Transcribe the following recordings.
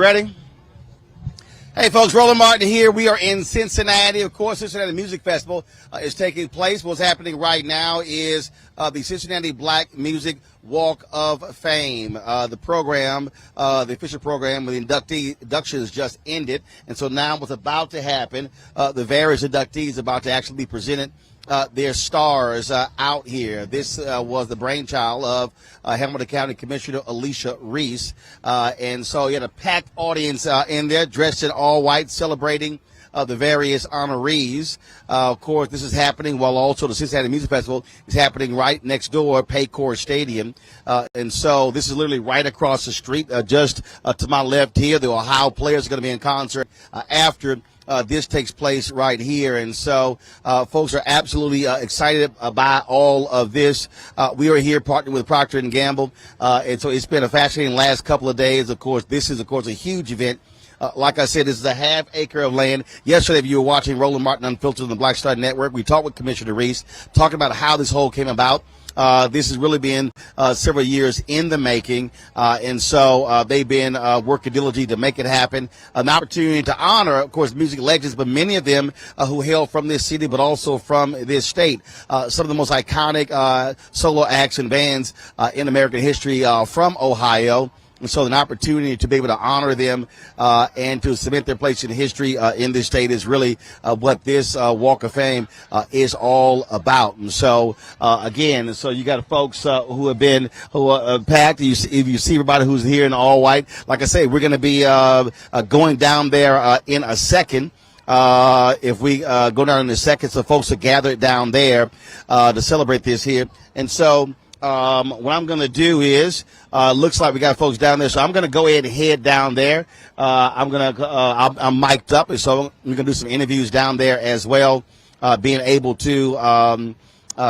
Ready? Hey, folks, Roland Martin here. We are in Cincinnati. Of course, Cincinnati Music Festival is taking place. What's happening right now is the Cincinnati Black Music Walk of Fame. The program, the official program with inductions just ended. And so now what's about to happen, the various inductees about to actually be presented their stars out here. This was the brainchild of Hamilton County Commissioner Alicia Reese. And so you had a packed audience in there dressed in all white celebrating the various honorees. Of course, this is happening while also the Cincinnati Music Festival is happening right next door, Paycor Stadium. And so this is literally right across the street, just to my left here. The Ohio players are going to be in concert after this takes place right here. And so folks are absolutely excited about all of this. We are here partnering with Procter & Gamble. And so it's been a fascinating last couple of days. Of course, this is, of course, a huge event. Like I said, this is a half acre of land. Yesterday, if you were watching Roland Martin Unfiltered on the Black Star Network, we talked with Commissioner Reese, talking about how this whole came about. This has really been several years in the making, and so they've been working diligently to make it happen. An opportunity to honor, of course, music legends, but many of them who hail from this city, but also from this state. Some of the most iconic solo acts and bands in American history from Ohio. And so an opportunity to be able to honor them and to cement their place in history in this state is really what this Walk of Fame is all about. And so, again, so you got folks who are packed. If you see everybody who's here in all white, like I say, we're going to be going down there in a second. If we go down in a second, so folks are gathered down there to celebrate this here. And so what I'm going to do is, looks like we got folks down there, so I'm going to go ahead and head down there. I'm mic'd up, and so we're going to do some interviews down there as well, being able to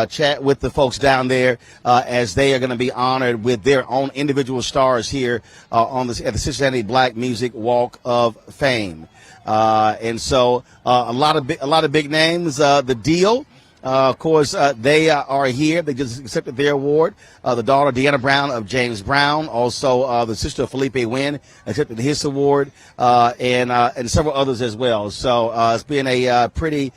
chat with the folks down there as they are going to be honored with their own individual stars here at the Cincinnati Black Music Walk of Fame. And so a lot of big names. The Deal. Of course, they are here. They just accepted their award. The daughter, Deanna Brown of James Brown, also the sister of Felipe Wynn, accepted his award, and several others as well. So it's been a pretty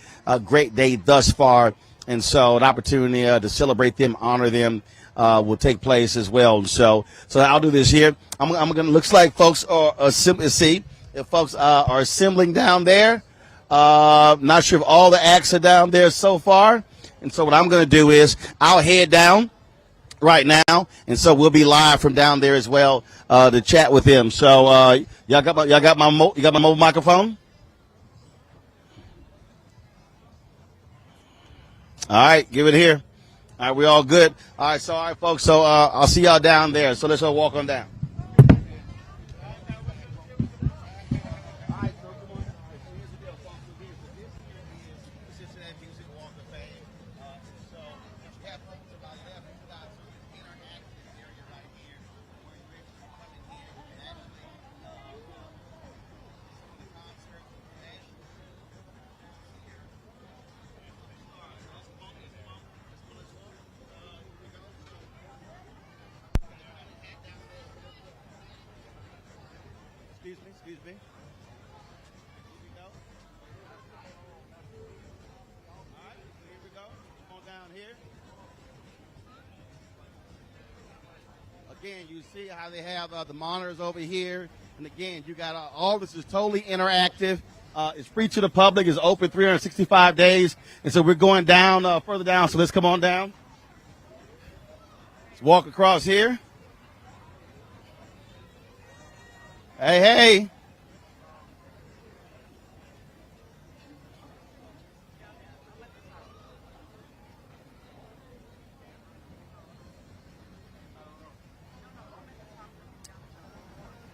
great day thus far, and so an opportunity to celebrate them, honor them, will take place as well. So I'll do this here. I'm going to. Looks like folks are assembling. If folks are assembling down there. Not sure if all the acts are down there so far. And so what I'm going to do is I'll head down right now. And so we'll be live from down there as well, to chat with them. So, y'all got my mobile microphone? All right. Give it here. All right. We all good. All right. So, all right, folks. So, I'll see y'all down there. So let's all walk on down. Excuse me. Here we go. All right, here we go. Come on down here. Again, you see how they have the monitors over here. And again, you got all this is totally interactive. It's free to the public. It's open 365 days. And so we're going down, further down. So let's come on down. Let's walk across here. Hey.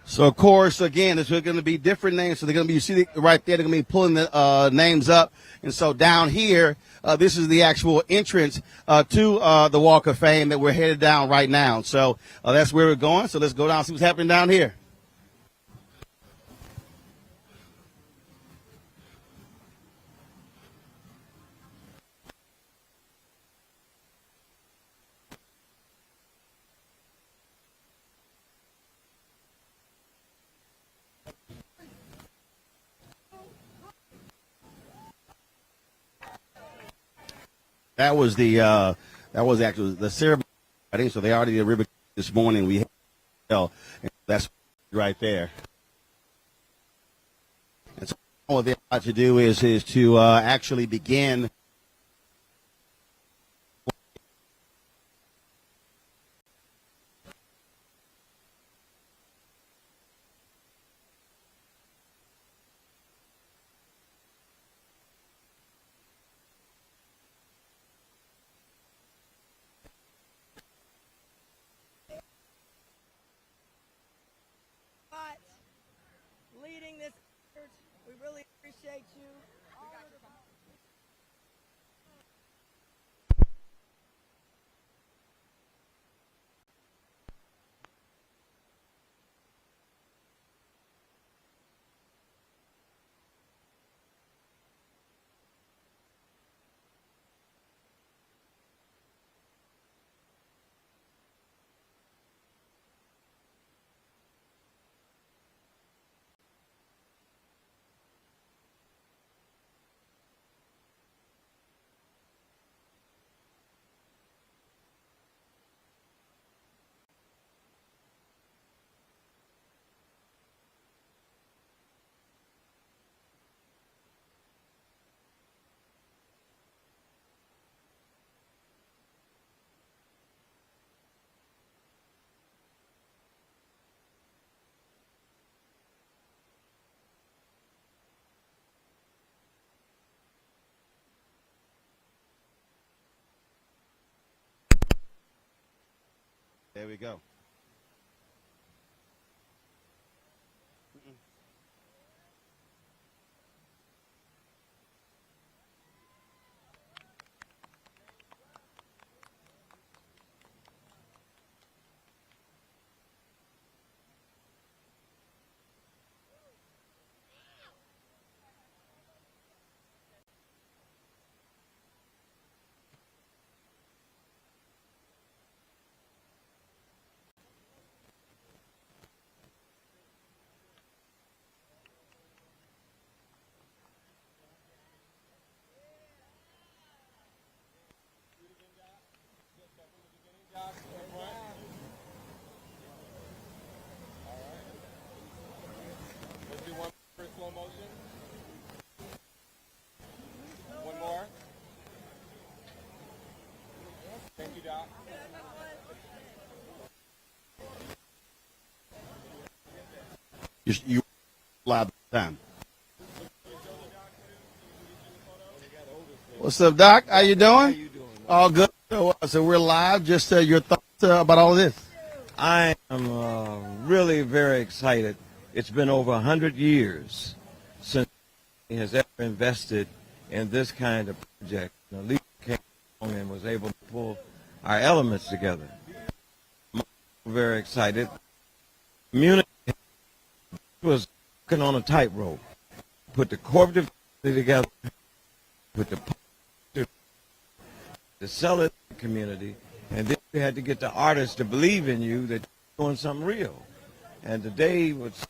So, of course, again, there's going to be different names. So they're going to be, you see right there, they're going to be pulling the names up. And so down here, this is the actual entrance to the Walk of Fame that we're headed down right now. So that's where we're going. So let's go down and see what's happening down here. That was that was actually the ceremony. I think so. They already did ribbon this morning. We had, and that's right there. And so what they're about to do is to actually begin. Leading this effort. We really appreciate you. There we go. Let's do one for slow motion. One more. Thank you, Doc. You live time. What's up, Doc? How you doing? All good. So we're live. Just your thoughts about all of this. I am really very excited. It's been over 100 years since he has ever invested in this kind of project. The leader came along and was able to pull our elements together. I'm very excited. Community was working on a tightrope. Put the corporate together, put the sell it to the community, and then you had to get the artists to believe in you that you're doing something real. And today was,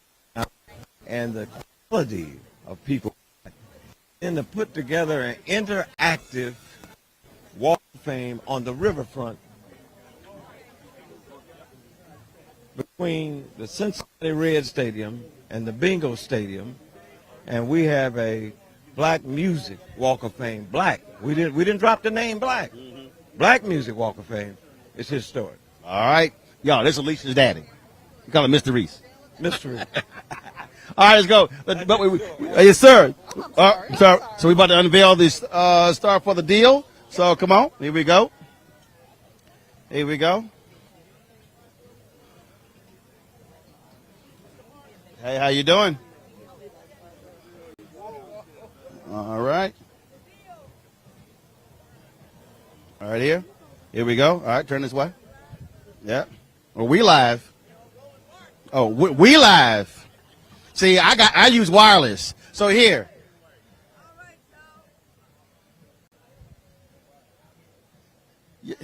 and the quality of people, and to put together an interactive Walk of Fame on the riverfront between the Cincinnati Red Stadium and the Bingo Stadium, and we have a Black Music Walk of Fame. Black. We didn't drop the name Black. Black Music Walk of Fame. It's historic. All right, y'all. This is Alicia's daddy. We call him Mr. Reese. Mystery. All right, let's go. Yes, sir. Sorry. So we're about to unveil this star for the deal. So come on. Here we go. Here we go. Hey, how you doing? All right. All right, here. Here we go. All right, turn this way. Yeah. Well, we live. Oh, we live. See, I use wireless. So here. Yeah.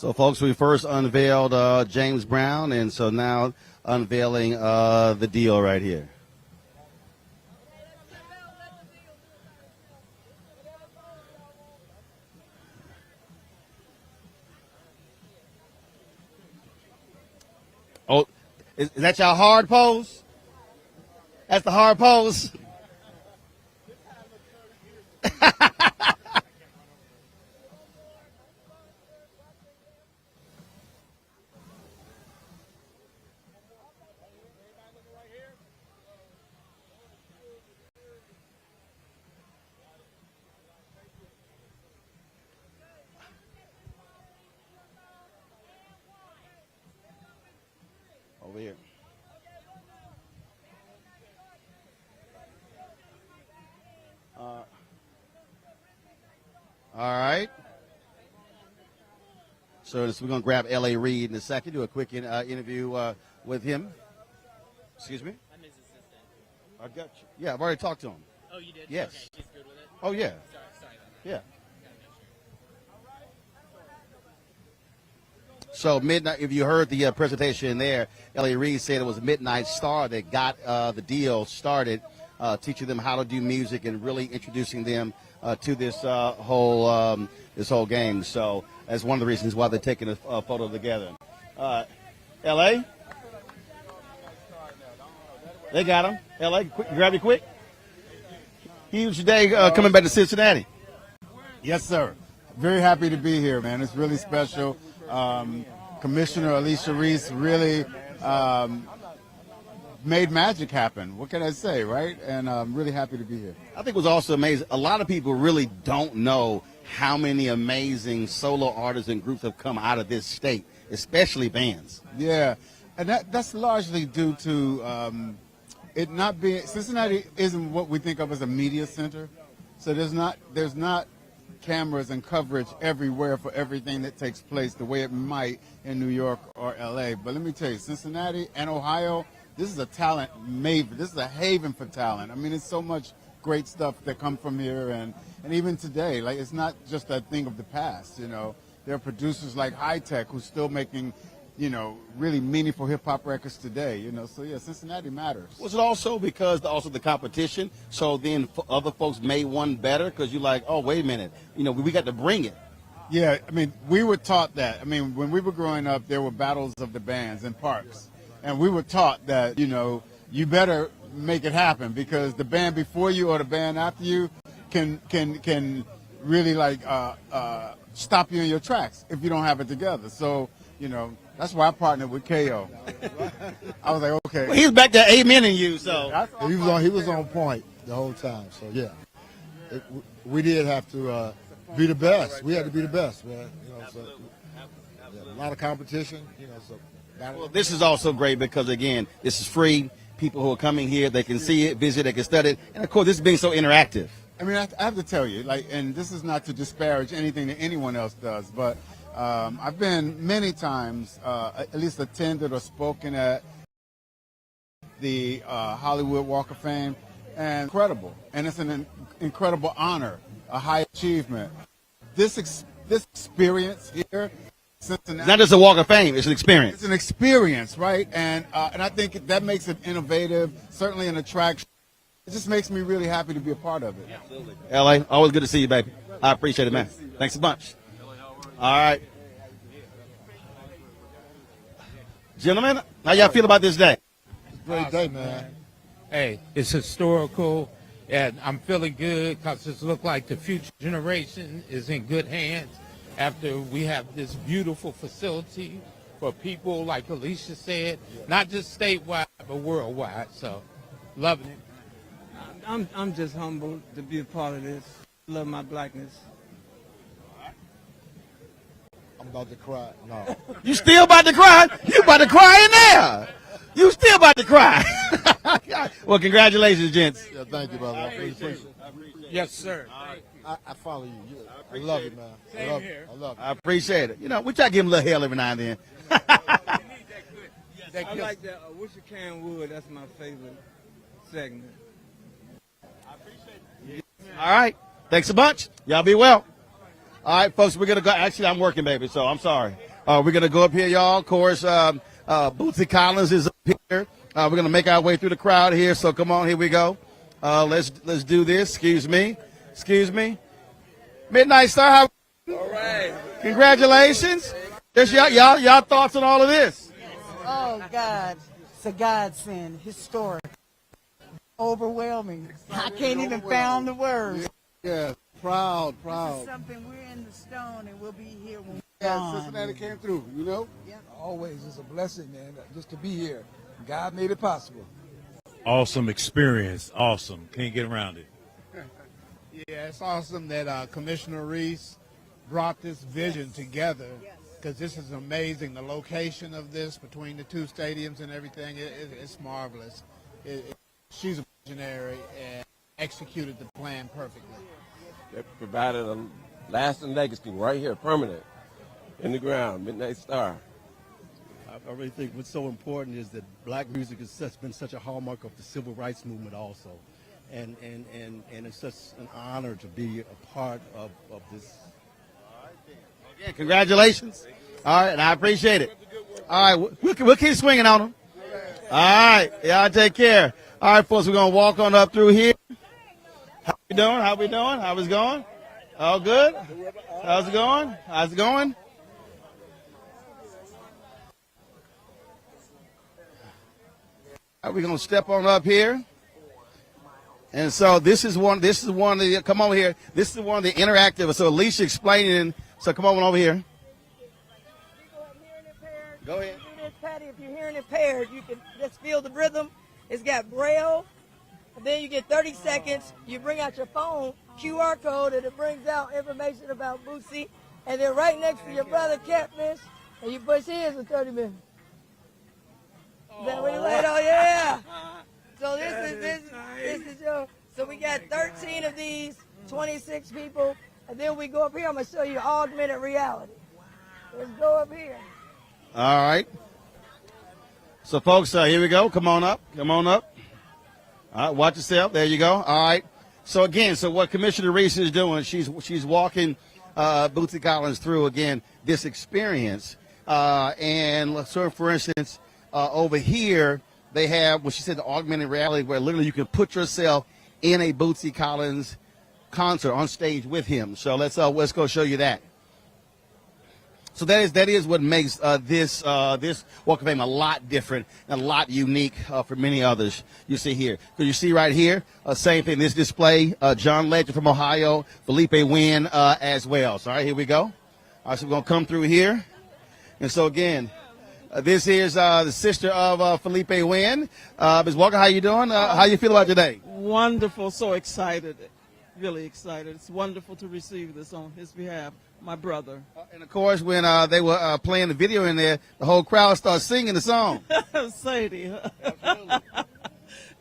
So, folks, we first unveiled James Brown, and so now unveiling the deal right here. Oh, is that your hard pose? That's the hard pose. Over here. All right. So we're going to grab L.A. Reid in a second, do a quick interview with him. Excuse me? I'm his assistant. I got you. Yeah, I've already talked to him. Oh, you did? Yes. Okay, he's good with it? Oh, yeah. Sorry about that. Yeah. So midnight. If you heard the presentation there, L.A. Reid said it was a Midnight Star that got the deal started, teaching them how to do music and really introducing them to this whole game. So that's one of the reasons why they're taking a photo together. L.A. They got him. L.A. Quick, grab it quick. Huge day coming back to Cincinnati. Yes, sir. Very happy to be here, man. It's really special. Commissioner Alicia Reese really made magic happen. What can I say, right? And I'm really happy to be here. I think it was also amazing. A lot of people really don't know how many amazing solo artists and groups have come out of this state, especially bands. Yeah, and that's largely due to it not being, Cincinnati isn't what we think of as a media center, so there's not cameras and coverage everywhere for everything that takes place the way it might in New York or LA. But let me tell you, Cincinnati and Ohio, this is a talent maven. This is a haven for talent. I mean, it's so much great stuff that come from here, and even today, like, it's not just a thing of the past, you know. There are producers like High Tech who's still making, you know, really meaningful hip-hop records today, you know. So, yeah, Cincinnati matters. Was it also because also the competition, so then other folks made one better because you're like, oh, wait a minute, you know, we got to bring it? Yeah, I mean, we were taught that. I mean, when we were growing up, there were battles of the bands in parks. And we were taught that, you know, you better make it happen because the band before you or the band after you can really, like, stop you in your tracks if you don't have it together. So, you know, that's why I partnered with KO. I was like, okay. Well, he's back there amening you, so. He was on point the whole time. So, yeah, we did have to be the best. We had to be the best, man. You know, so yeah, a lot of competition. You know, so. Well, this is also great because, again, this is free. People who are coming here, they can see it, visit, they can study it, and of course, this is being so interactive. I mean, I have to tell you, like, and this is not to disparage anything that anyone else does, but I've been many times, at least attended or spoken at the Hollywood Walk of Fame, and incredible. And it's an incredible honor, a high achievement. This experience here, Cincinnati, It's not just a walk of fame, it's an experience. it's an experience, right? And I think that makes it innovative, certainly an attraction. It just makes me really happy to be a part of it. Absolutely. L.A., always good to see you, baby. I appreciate it, man. Thanks a bunch. All right. Gentlemen, how y'all feel about this day? Great day, man. Hey, it's historical, and I'm feeling good because it looks like the future generation is in good hands after we have this beautiful facility for people, like Alicia said, not just statewide, but worldwide. So, loving it. I'm just humbled to be a part of this. Love my blackness. I'm about to cry. No. You still about to cry? You about to cry in there. You still about to cry. Well, congratulations, gents. Yeah, thank you, brother. I appreciate it. Yes, sir. I follow you. I love you, man. Same here. I love you. I appreciate it. You know, we try to give him a little hell every now and then. I like that. I wish you can would. That's my favorite segment. All right. Thanks a bunch. Y'all be well. All right, folks, we're going to go. Actually, I'm working, baby, so I'm sorry. We're going to go up here, y'all. Of course, Bootsy Collins is up here. We're going to make our way through the crowd here. So come on, here we go. Let's do this. Excuse me. Midnight Star, how? All right. Congratulations. Just y'all thoughts on all of this? Oh, God. It's a godsend. Historic. Overwhelming. I can't even find the words. Yeah, proud. Something we're in the stone and we'll be here when we're Yeah, gone. Cincinnati came through, you know? Always is a blessing, man, just to be here. God made it possible. Awesome experience. Awesome. Can't get around it. Yeah, it's awesome that Commissioner Reese brought this vision together, because this is amazing. The location of this between the two stadiums and everything, it's marvelous. She's a visionary and executed the plan perfectly. They provided a lasting legacy right here, permanent, in the ground, Midnight Star. I really think what's so important is that black music has been such a hallmark of the civil rights movement also. And it's such an honor to be a part of this. Again, congratulations. All right, and I appreciate it. All right, we'll keep swinging on them. All right, y'all take care. All right, folks, we're going to walk on up through here. How we doing? How it's going? All good? How's it going? All right, we're going to step on up here. And so this is one of the, come over here. This is one of the interactive. So Alicia explaining. So come on over here. Go ahead. Do this, Patty. If you're hearing impaired, you can just feel the rhythm. It's got Braille. And then you get 30 seconds. You bring out your phone, QR code, and it brings out information about Bootsy. And then right next to your brother, Catfish, and you push his for 30 minutes. Is that what you laid on? Yeah. So this is your. So we got 13 of these, 26 people, and then we go up here. I'm gonna show you augmented reality. Let's go up here. All right. So folks, here we go. Come on up. All right, watch yourself. There you go. All right. So again, what Commissioner Reese is doing, she's walking Bootsy Collins through again this experience. And so, for instance, over here. They have what she said, the augmented reality, where literally you can put yourself in a Bootsy Collins concert on stage with him. So let's go show you that. So that is what makes this Walk of Fame a lot different and a lot unique for many others you see here. Because you see right here, same thing, this display, John Legend from Ohio, Felipe Wynn as well. So all right, here we go. All right, so we're going to come through here. And so again, this is the sister of Felipe Wynn. Ms. Walker, how you doing? How you feel about today? Wonderful, so excited, really excited. It's wonderful to receive this on his behalf, my brother. And of course, when they were playing the video in there, the whole crowd started singing the song. Sadie. Absolutely.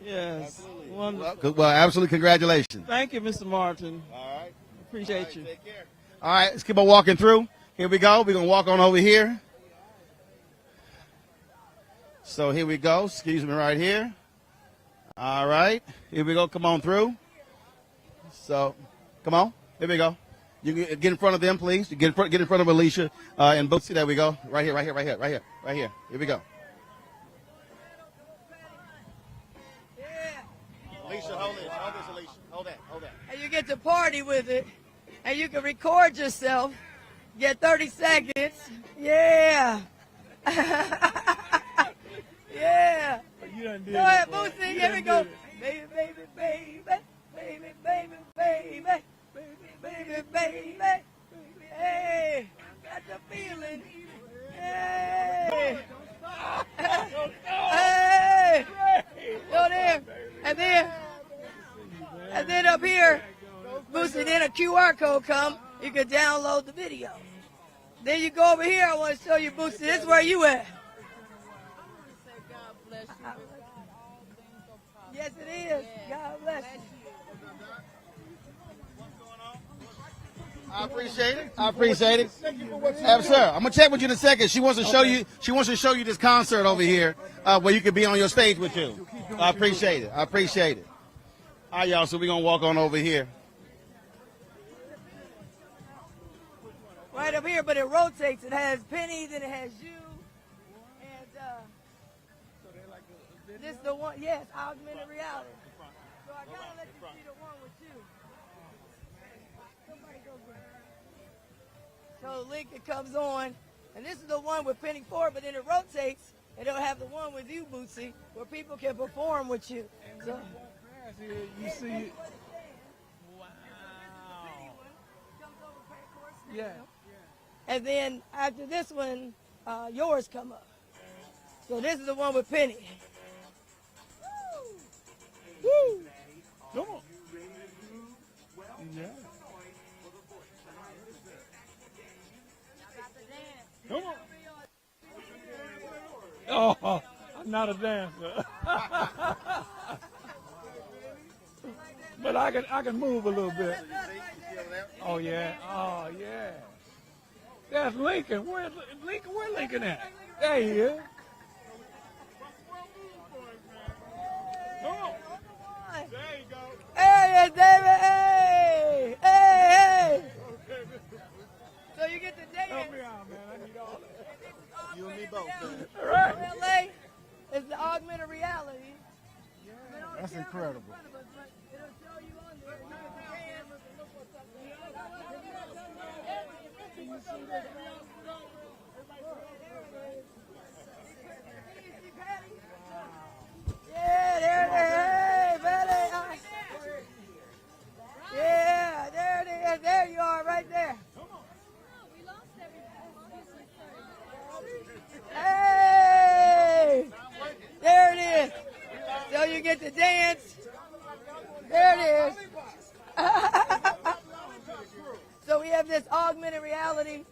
Yes, absolutely. wonderful. Well, absolutely, congratulations. Thank you, Mr. Martin. All right. Appreciate you. Take care. All right, let's keep on walking through. Here we go. We're going to walk on over here. So here we go. Excuse me right here. All right. Here we go. Come on through. So, come on. Here we go. You get in front of them, please. You get in front of Alicia and Bootsy. There we go. Right here. Here we go. Alicia, hold this, Alicia. Hold that. And you get to party with it, and you can record yourself. Get 30 seconds. Yeah. Yeah. Go ahead, Bootsy. Here we go. Baby, baby, baby, baby, baby, baby, baby, baby, baby. Hey, got the feeling. Hey. Hey. Go there. And then up here, Bootsy, then a QR code come. You can download the video. Then you go over here. I want to show you, Bootsy. This is where you at. Yes, it is. God bless you. I appreciate it. Sir, I'm gonna check with you in a second. She wants to show you. She wants to show you this concert over here where you can be on your stage with you. I appreciate it. All right, y'all. So we're gonna walk on over here. right up here, but it rotates. It has Penny, then it has you, and this is the one. Yes, augmented reality. So I gotta let you see the one with you. Somebody go get it. So Lincoln comes on, and this is the one with Penny Ford, but then it rotates, and it'll have the one with you, Bootsy, where people can perform with you. So You see, yeah. And then after this one, yours come up. So this is the one with Penny. Woo! come on. Yeah. Come on. Oh, I'm not a dancer. But I can move a little bit. Oh yeah. Oh yeah. That's Lincoln. Where's Lincoln? Where Lincoln at? There he is. Come on. There you go. Hey, David. Hey, hey, hey. So you get to dance. Help me out, man. I need all that. You and me both, man. All right. LA is the augmented reality. That's incredible. Yeah, there it is. Hey, Betty. Yeah, there it is. There you are, right there. Hey, there it is. So you get to dance. There it is. So we have this augmented reality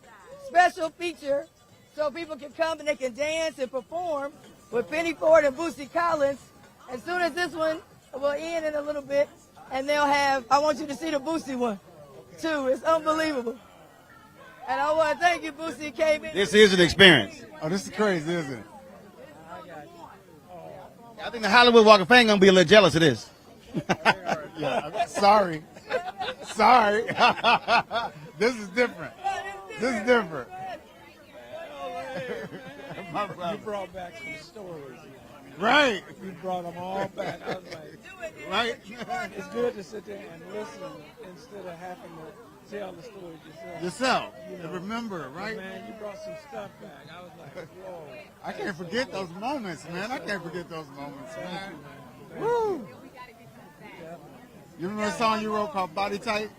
special feature so people can come and they can dance and perform with Penny Ford and Boosie Collins. As soon as this one will end in a little bit, and they'll have, I want you to see the Boosie one, too. It's unbelievable. And I want to thank you, Boosie, came in. This is an experience. Oh, this is crazy, isn't it? I think the Hollywood Walk of Fame going to be a little jealous of this. Yeah, sorry. Sorry. This is different. This is different. You brought back some stories. Right. You brought them all back. I was like, Right. it's good to sit there and listen instead of having to tell the stories yourself. Yourself. You know, And remember, right? Man, you brought some stuff back. I was like, whoa. I can't forget those moments, man. I can't forget those moments, Thank man. you, man. Woo. You remember the song you wrote called Body Tight?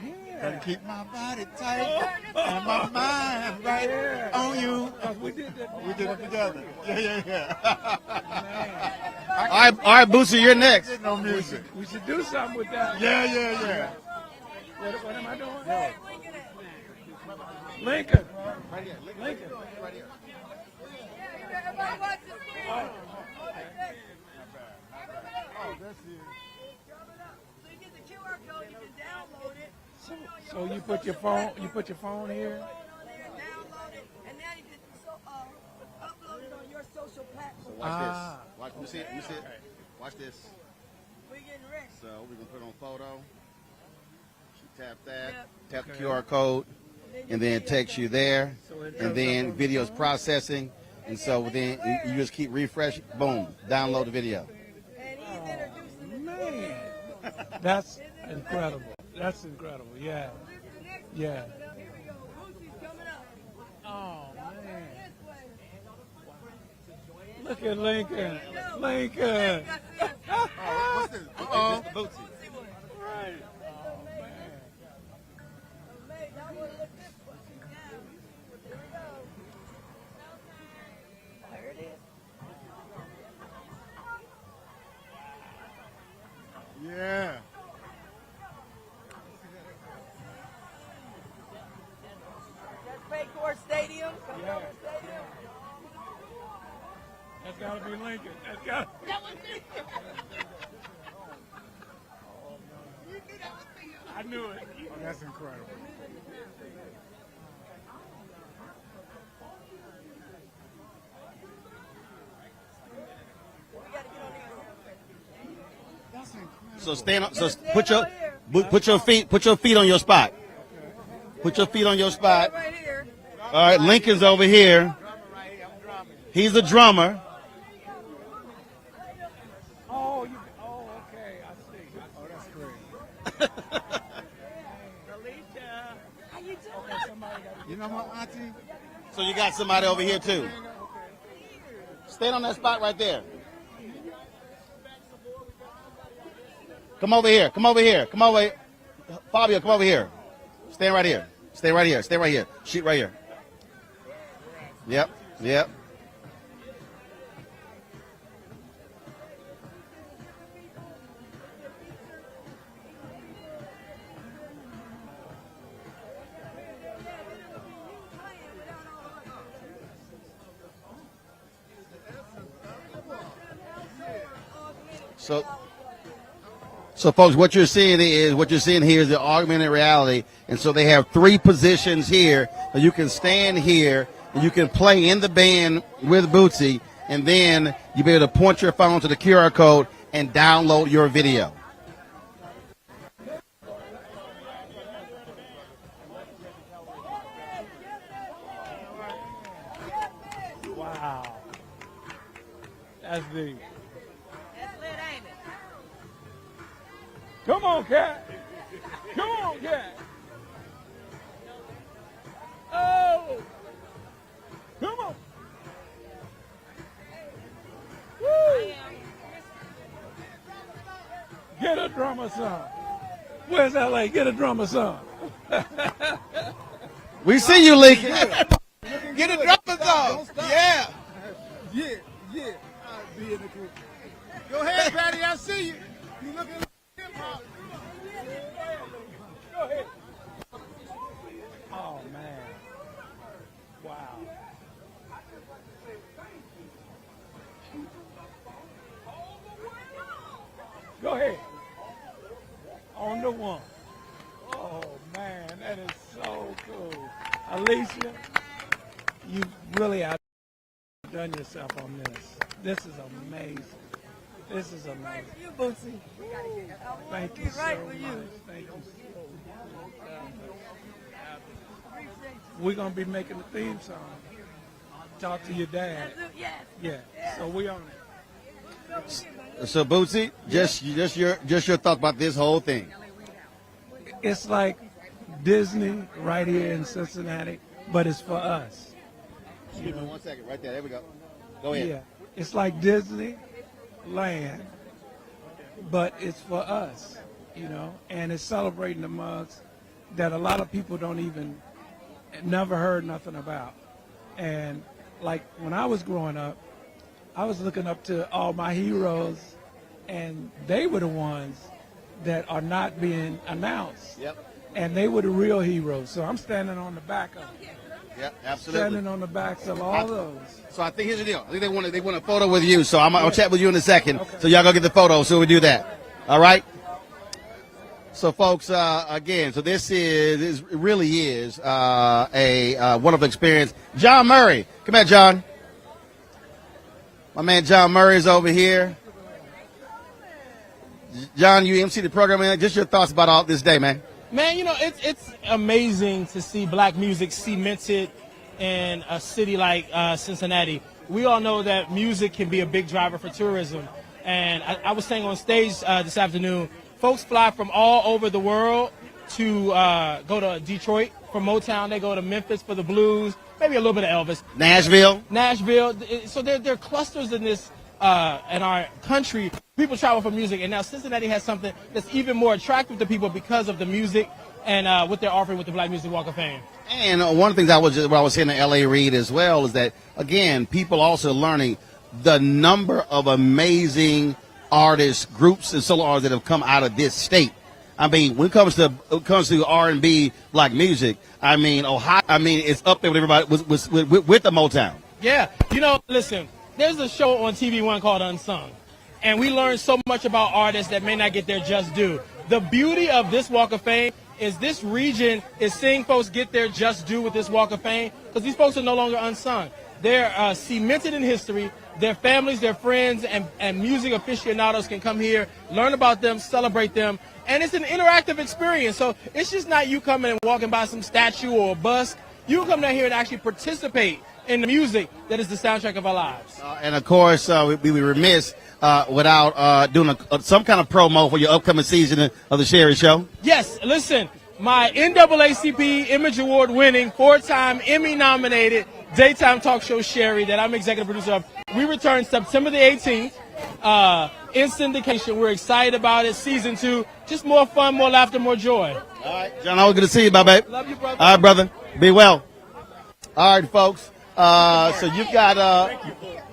Yeah. Gotta keep my body tight and my mind right on you. We did that. We did it together. Yeah. All right, Boosie, you're next. No music. We should do something with that. Yeah. What am I doing? Lincoln. Lincoln. So you put your phone here. Download it, and now you can upload it on your social platform. Watch this. Watch, let me see it. Watch this. We're getting ready. So we're going to put on photo. Tap that. Tap the QR code. And then it takes you there. And then video's processing. And so then you just keep refreshing. Boom. Download the video. And he's introducing the Man, that's incredible. That's incredible. Yeah. Yeah. Oh man. Look at Lincoln. Lincoln. What's this? Uh-oh. Mr. Bootsy. Right. Yeah. That's Paycor Stadium. Yeah. That's got to be Lincoln. That's got. I knew it. Oh, that's incredible. That's incredible. So stand up. So put your feet on your spot. Put your feet on your spot. Right here. All right, Lincoln's over here. He's the drummer. Oh, okay. I see. Oh, that's great. How you doing? You know my auntie? So you got somebody over here too. Stand on that spot right there. Come over here. Come over here. Come over here. Fabio, come over here. Stand right here. Stay right here. Stay right here. Shoot right here. Yep. Yep. So folks, what you're seeing here is the augmented reality. And so they have 3 positions here. So you can stand here and you can play in the band with Bootsy, and then you'll be able to point your phone to the QR code and download your video. Wow. That's deep. Come on, Cat. Come on, Cat. Oh. Come on. Woo. Get a drummer son. Where's LA? Get a drummer son. We see you, Lincoln. Get a drummer son. Yeah. Yeah. I'll be in the group. Go ahead, Patty. I see you. You looking like hip-hop. Go ahead. Oh, man. Wow. Go ahead. On the one. Oh, man. That is so cool. Alicia, you really outdone yourself on this. This is amazing. This is amazing. Right for you, Bootsy. Thank you so Right for much. you. Thank you so much. We're going to be making the theme song. Talk to your dad. Yes. Yeah. So we on it. So Bootsy, just your thoughts about this whole thing. It's like Disney right here in Cincinnati, but it's for us. Excuse me 1 second. Right there. There we go. Go ahead. Yeah. It's like Disneyland, but it's for us, and it's celebrating the mugs that a lot of people don't even, never heard nothing about. And like when I was growing up, I was looking up to all my heroes, and they were the ones that are not being announced. Yep. And they were the real heroes. So I'm standing on the back of them. Yep, absolutely. Standing on the backs of all those. So I think here's the deal. I think they want a photo with you. So I'll chat with you in a second. Okay. So y'all go get the photo. So we do that. All right. So folks, again, so this really is a wonderful experience. John Murray, come here, John. My man John Murray is over here. John, you MC the program, man. Just your thoughts about all this day, man. Man, it's amazing to see black music cemented in a city like Cincinnati. We all know that music can be a big driver for tourism. And I was saying on stage this afternoon, folks fly from all over the world to go to Detroit for Motown. They go to Memphis for the blues, maybe a little bit of Elvis. Nashville. So there are clusters in this in our country. People travel for music, and now Cincinnati has something that's even more attractive to people because of the music and what they're offering with the Black Music Walk of Fame. And one of the things I was saying to L.A. Reid as well is that, again, people also learning the number of amazing artists, groups, and solo artists that have come out of this state. I mean, when it comes to R&B black music, I mean, Ohio, it's up there with everybody with the Motown. Yeah, listen, there's a show on TV One called Unsung, and we learn so much about artists that may not get their just due. The beauty of this Walk of Fame is this region is seeing folks get their just due with this Walk of Fame because these folks are no longer unsung. They're cemented in history. Their families, their friends, and music aficionados can come here, learn about them, celebrate them, and it's an interactive experience. So it's just not you coming and walking by some statue or a bus. You can come down here and actually participate in the music that is the soundtrack of our lives. And of course, we'd be remiss without doing some kind of promo for your upcoming season of the Sherry Show. Yes, listen, my NAACP Image Award winning, 4-time Emmy nominated daytime talk show Sherry that I'm executive producer of. We return September the 18th in syndication. We're excited about it. Season 2, just more fun, more laughter, more joy. All right, John, always good to see you, my baby. Love you, brother. All right, brother. Be well. All right, folks. So you've got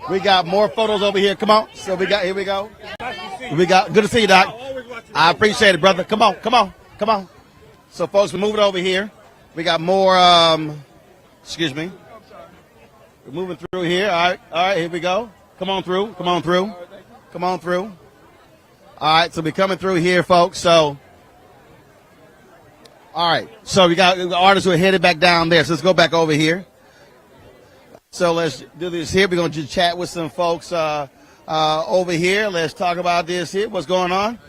we got more photos over here. Come on. So here we go. Good to see you, Doc. I appreciate it, brother. Come on. So folks, we're moving over here. We got more excuse me. We're moving through here. All right, here we go. Come on through. All right, so we're coming through here, folks. So all right. So we got the artists who are headed back down there. So let's go back over here. So let's do this here. We're going to just chat with some folks over here. Let's talk about this here. What's going on?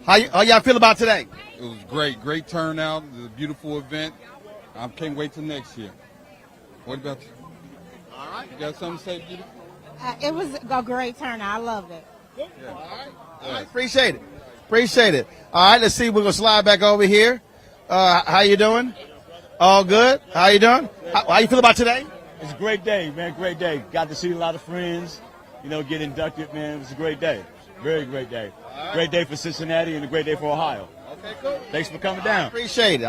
How y'all feel about today? It was great turnout. It was a beautiful event. I can't wait till next year. What about you? All right. You got something to say, beautiful? It was a great turnout. I loved it. Yeah. All right. Appreciate it. All right, let's see. We're going to slide back over here. How you doing? All good? How you doing? How you feel about today? It's a great day, man. Great day. Got to see a lot of friends, get inducted, man. It was a great day. Very great day. Right. Great day for Cincinnati and a great day for Ohio. Okay, cool. Thanks for coming down. I appreciate it.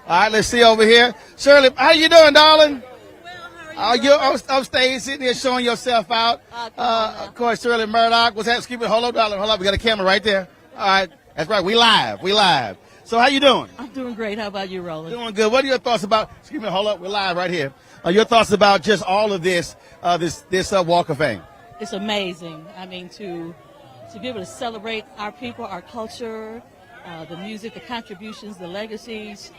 All right, let's see over here. Shirley, how you doing, darling? Well, you're on stage sitting here showing yourself out. Of course, Shirley Murdoch. What's that? Excuse me. Hold up, darling. Hold up. We got a camera right there. All right. That's right. We live. So how you doing? I'm doing great. How about you, Roland? Doing good. What are your thoughts about, excuse me, hold up. We're live right here. Your thoughts about just all of this Walk of Fame? It's amazing. I mean, to be able to celebrate our people, our culture, the music, the contributions, the legacies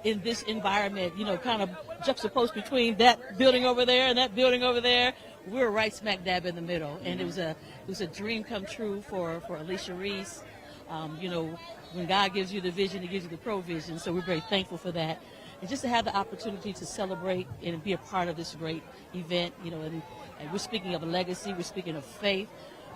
in this environment, kind of juxtaposed between that building over there and that building over there. We're right smack dab in the middle. And it was a dream come true for Alicia Reese. When God gives you the vision, he gives you the provision. So we're very thankful for that. And just to have the opportunity to celebrate and be a part of this great event, and we're speaking of a legacy, we're speaking of faith.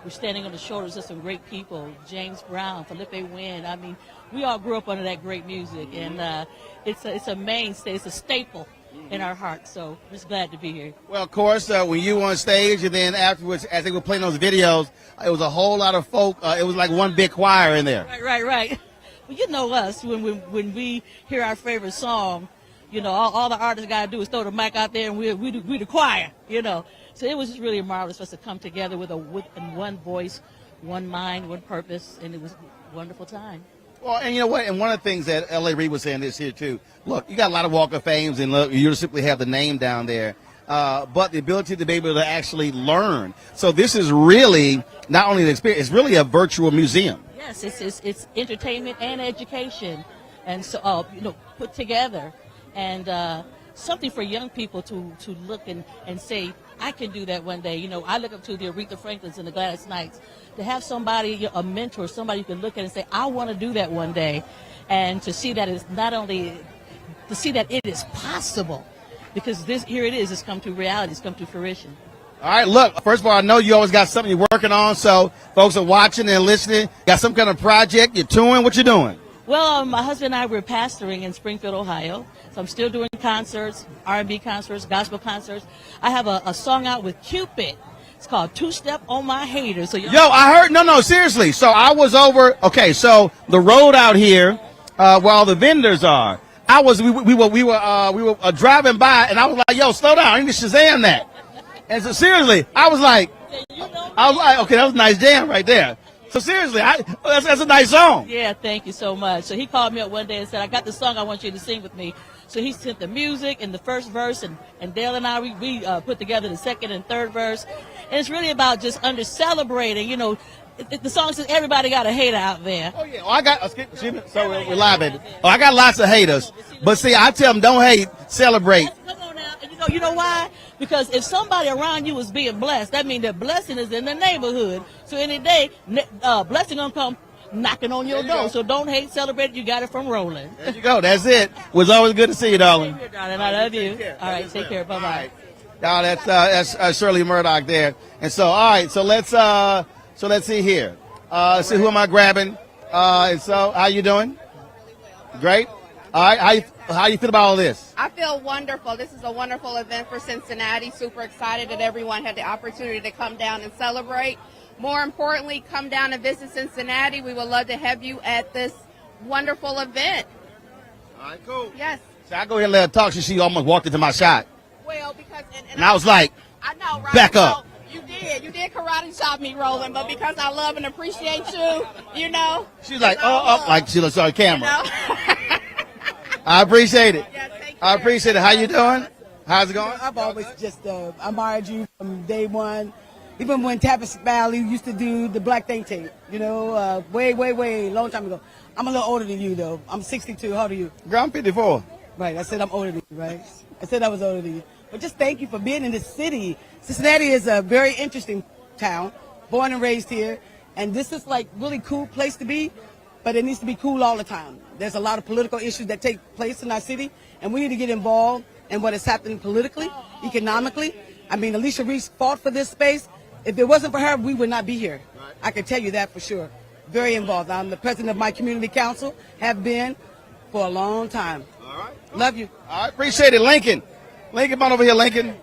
We're standing on the shoulders of some great people, James Brown, Felipe Wynn. I mean, we all grew up under that great music, and it's a mainstay, it's a staple in our hearts. So we're just glad to be here. Well, of course, when you were on stage and then afterwards, as they were playing those videos, it was a whole lot of folk. It was like one big choir in there. Right. Well, you know us, when we hear our favorite song, all the artists got to do is throw the mic out there and we the choir, So it was just really marvelous for us to come together with one voice, one mind, one purpose, and it was a wonderful time. Well, and you know what? And one of the things that L.A. Reid was saying this here, too. Look, you got a lot of Walk of Fames, and look, you simply have the name down there. But the ability to be able to actually learn. So this is really not only an experience, it's really a virtual museum. Yes, it's entertainment and education, and so put together, and something for young people to look and say, I can do that one day. I look up to the Aretha Franklins and the Gladys Knights. To have somebody, a mentor, somebody you can look at and say, I want to do that one day, and to see that it's not only to see that it is possible, because here it is. It's come to reality. It's come to fruition. All right, look, first of all, I know you always got something you're working on, so folks are watching and listening. Got some kind of project, you're touring, what you doing? Well, my husband and I were pastoring in Springfield, Ohio, so I'm still doing concerts, R&B concerts, gospel concerts. I have a song out with Cupid. It's called Two Step on My Haters. So I heard, no, seriously. So I was over, okay, so the road out here, where all the vendors are, we were driving by, and I was like, yo, slow down, I need to Shazam that. And so seriously, I was like, okay, that was a nice jam right there. So seriously, that's a nice song. Yeah, thank you so much. So he called me up one day and said, I got the song I want you to sing with me. So he sent the music and the first verse, and Dale and I, we put together the second and third verse. And it's really about just celebrating, the song says everybody got a hater out there. Oh, yeah. We're live, baby. Oh, I got lots of haters. But see, I tell them, don't hate, celebrate. Come on now. And you know why? Because if somebody around you is being blessed, that means that blessing is in the neighborhood. So any day, blessing gonna come knocking on your door. So don't hate, celebrate. You got it from Roland. There you go. That's it. It was always good to see you, darling. Here, darling. I love you. All right, take care. Bye bye. Now that's Shirley Murdoch there. And so, all right. So let's see here. Let's see, who am I grabbing? And so, how you doing? Great. All right. How you feel about all this? I feel wonderful. This is a wonderful event for Cincinnati. Super excited that everyone had the opportunity to come down and celebrate. More importantly, come down and visit Cincinnati. We would love to have you at this wonderful event. All right, cool. Yes. So I go ahead and let her talk. She almost walked into my shot. Well, because And I was like, I know, right? back up. You did karate chop me, Roland, but because I love and appreciate you, you know. She's like, like she looks on camera. You know? I appreciate it. I appreciate it. How you doing? How's it going? I've always just admired you from day one. Even when Tavis Valley used to do the Black Think Tank, you know, way, long time ago. I'm a little older than you, though. I'm 62. How old are you? Girl, I'm 54. Right. I said I'm older than you, right? I said I was older than you. But just thank you for being in this city. Cincinnati is a very interesting town, born and raised here. And this is like really cool place to be, but it needs to be cool all the time. There's a lot of political issues that take place in our city, and we need to get involved in what is happening politically, economically. I mean, Alicia Reese fought for this space. If it wasn't for her, we would not be here. I can tell you that for sure. Very involved. I'm the president of my community council, have been for a long time. All right. Love you. I appreciate it, Lincoln. Lincoln, come on over here, Lincoln.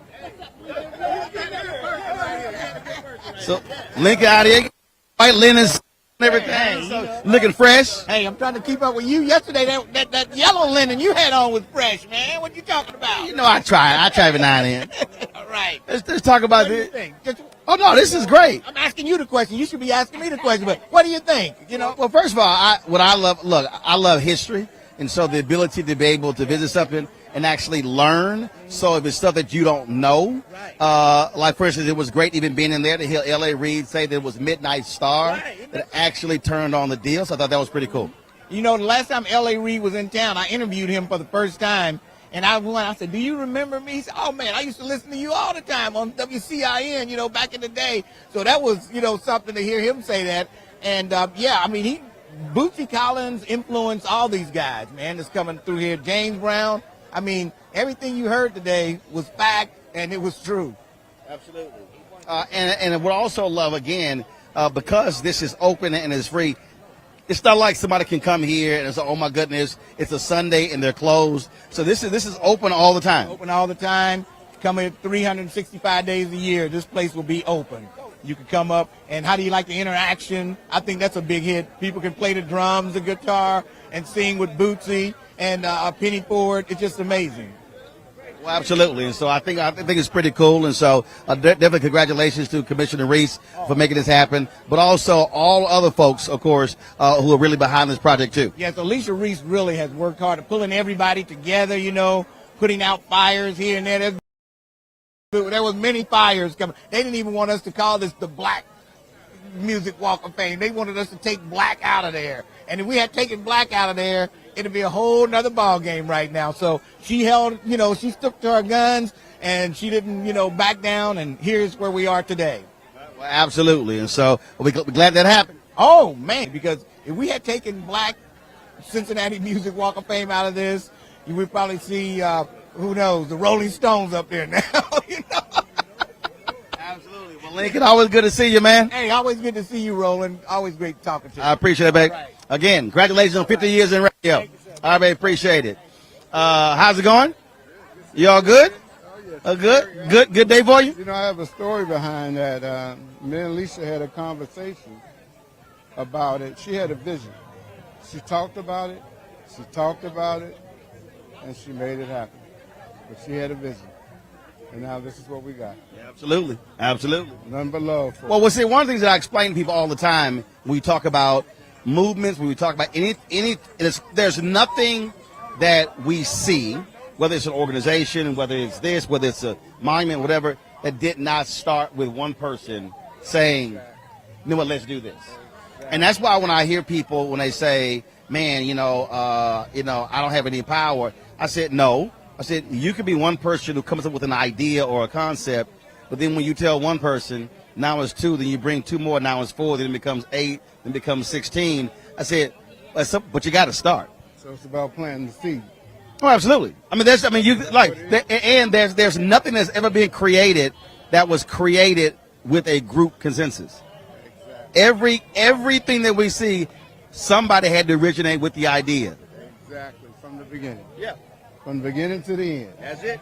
So, Lincoln out here, white linens and everything. So, looking fresh. Hey, I'm trying to keep up with you. Yesterday, that yellow linen you had on was fresh, man. What you talking about? You know, I try every now and then. All right. Let's talk about What do you this. think? Oh, no, this is great. I'm asking you the question. You should be asking me the question. But what do you think? You know. Well, first of all, I love history. And so the ability to be able to visit something and actually learn. So if it's stuff that you don't know, like for instance, it was great even being in there to hear L.A. Reid say that it was Midnight Star that actually turned on the deal. So I thought that was pretty cool. You know, the last time L.A. Reid was in town, I interviewed him for the first time. And I said, do you remember me? He said, oh, man, I used to listen to you all the time on WCIN, you know, back in the day. So that was, you know, something to hear him say that. And, yeah, I mean, Bootsy Collins influenced all these guys, man, that's coming through here. James Brown. I mean, everything you heard today was fact, and it was true. Absolutely. And what I also love, again, because this is open and it's free, it's not like somebody can come here and say, oh, my goodness, it's a Sunday and they're closed. So this is open all the time. Open all the time. Come here 365 days a year. This place will be open. You can come up, and how do you like the interaction? I think that's a big hit. People can play the drums, the guitar, and sing with Bootsy and Penny Ford. It's just amazing. Well, absolutely. And so I think it's pretty cool. And so definitely congratulations to Commissioner Reese for making this happen, but also all other folks, of course, who are really behind this project too. Yes, Alicia Reese really has worked hard at pulling everybody together, you know, putting out fires here and there. There was many fires coming. They didn't even want us to call this the Black Music Walk of Fame. They wanted us to take black out of there. And if we had taken black out of there, it'd be a whole nother ball game right now. So she held, you know, she stuck to her guns and she didn't, you know, back down. And here's where we are today. Well, absolutely. And so we're glad that happened. Oh, man, because if we had taken Black Cincinnati Music Walk of Fame out of this, you would probably see, who knows, the Rolling Stones up there now. You know? Absolutely. Well, Lincoln, always good to see you, man. Hey, always good to see you, Roland. Always great talking to you. I appreciate it, babe. Right. Again, congratulations on 50 years in radio. You, I really appreciate it. How's it going? You all good? Good day for you? You know, I have a story behind that. Me and Alicia had a conversation about it. She had a vision. She talked about it, and she made it happen. But she had a vision. And now this is what we got. Yeah, absolutely. Nothing but love. Well, see, one of the things that I explain to people all the time when we talk about movements, when we talk about there's nothing that we see, whether it's an organization, whether it's this, whether it's a monument, whatever, that did not start with one person saying, you know what, let's do this. And that's why when I hear people, when they say, man, I don't have any power, I said, no, I said, you could be one person who comes up with an idea or a concept, but then when you tell one person, now it's 2, then you bring 2 more, now it's 4, then it becomes 8, then it becomes 16. I said, but you got to start. So it's about planting the seed. Oh, absolutely. I mean, there's nothing that's ever been created that was created with a group consensus. Everything that we see, somebody had to originate with the idea. Exactly, from the beginning. Yeah. From the beginning to the end. That's it.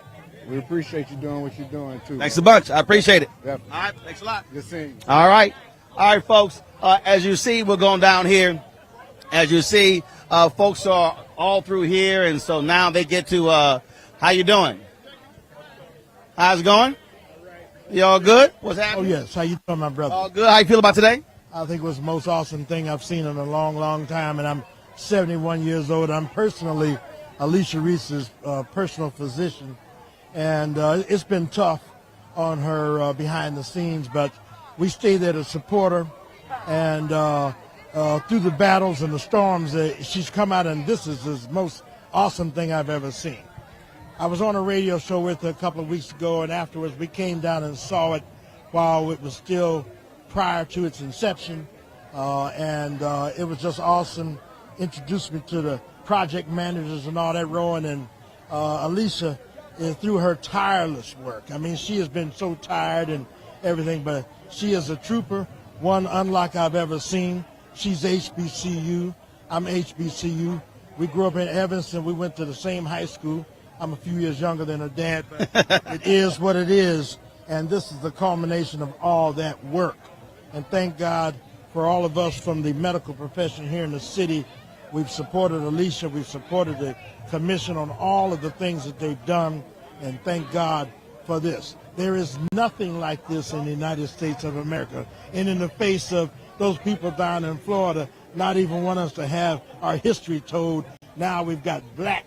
We appreciate you doing what you're doing, too. Thanks a bunch. I appreciate it. Definitely. All right, thanks a lot. Good seeing you. All right, folks. As you see, we're going down here. As you see, folks are all through here, and so now they get to. How you doing? How's it going? You all good? What's happening? Oh yes. How you doing, my brother? All good. How you feel about today? I think it was the most awesome thing I've seen in a long, long time, and I'm 71 years old. I'm personally Alicia Reese's personal physician, and it's been tough on her behind the scenes, but we stay there to support her, and through the battles and the storms, she's come out, and this is the most awesome thing I've ever seen. I was on a radio show with her a couple of weeks ago, and afterwards we came down and saw it while it was still prior to its inception, and it was just awesome. Introduced me to the project managers and all that, Rowan, and Alicia, through her tireless work. I mean, she has been so tired and everything, but she is a trooper, one unlike I've ever seen. She's HBCU. I'm HBCU. We grew up in Evanston. We went to the same high school. I'm a few years younger than her dad, but it is what it is, and this is the culmination of all that work. And thank God for all of us from the medical profession here in the city. We've supported Alicia. We've supported the commission on all of the things that they've done, and thank God for this. There is nothing like this in the United States of America, and in the face of those people down in Florida not even want us to have our history told, now we've got Black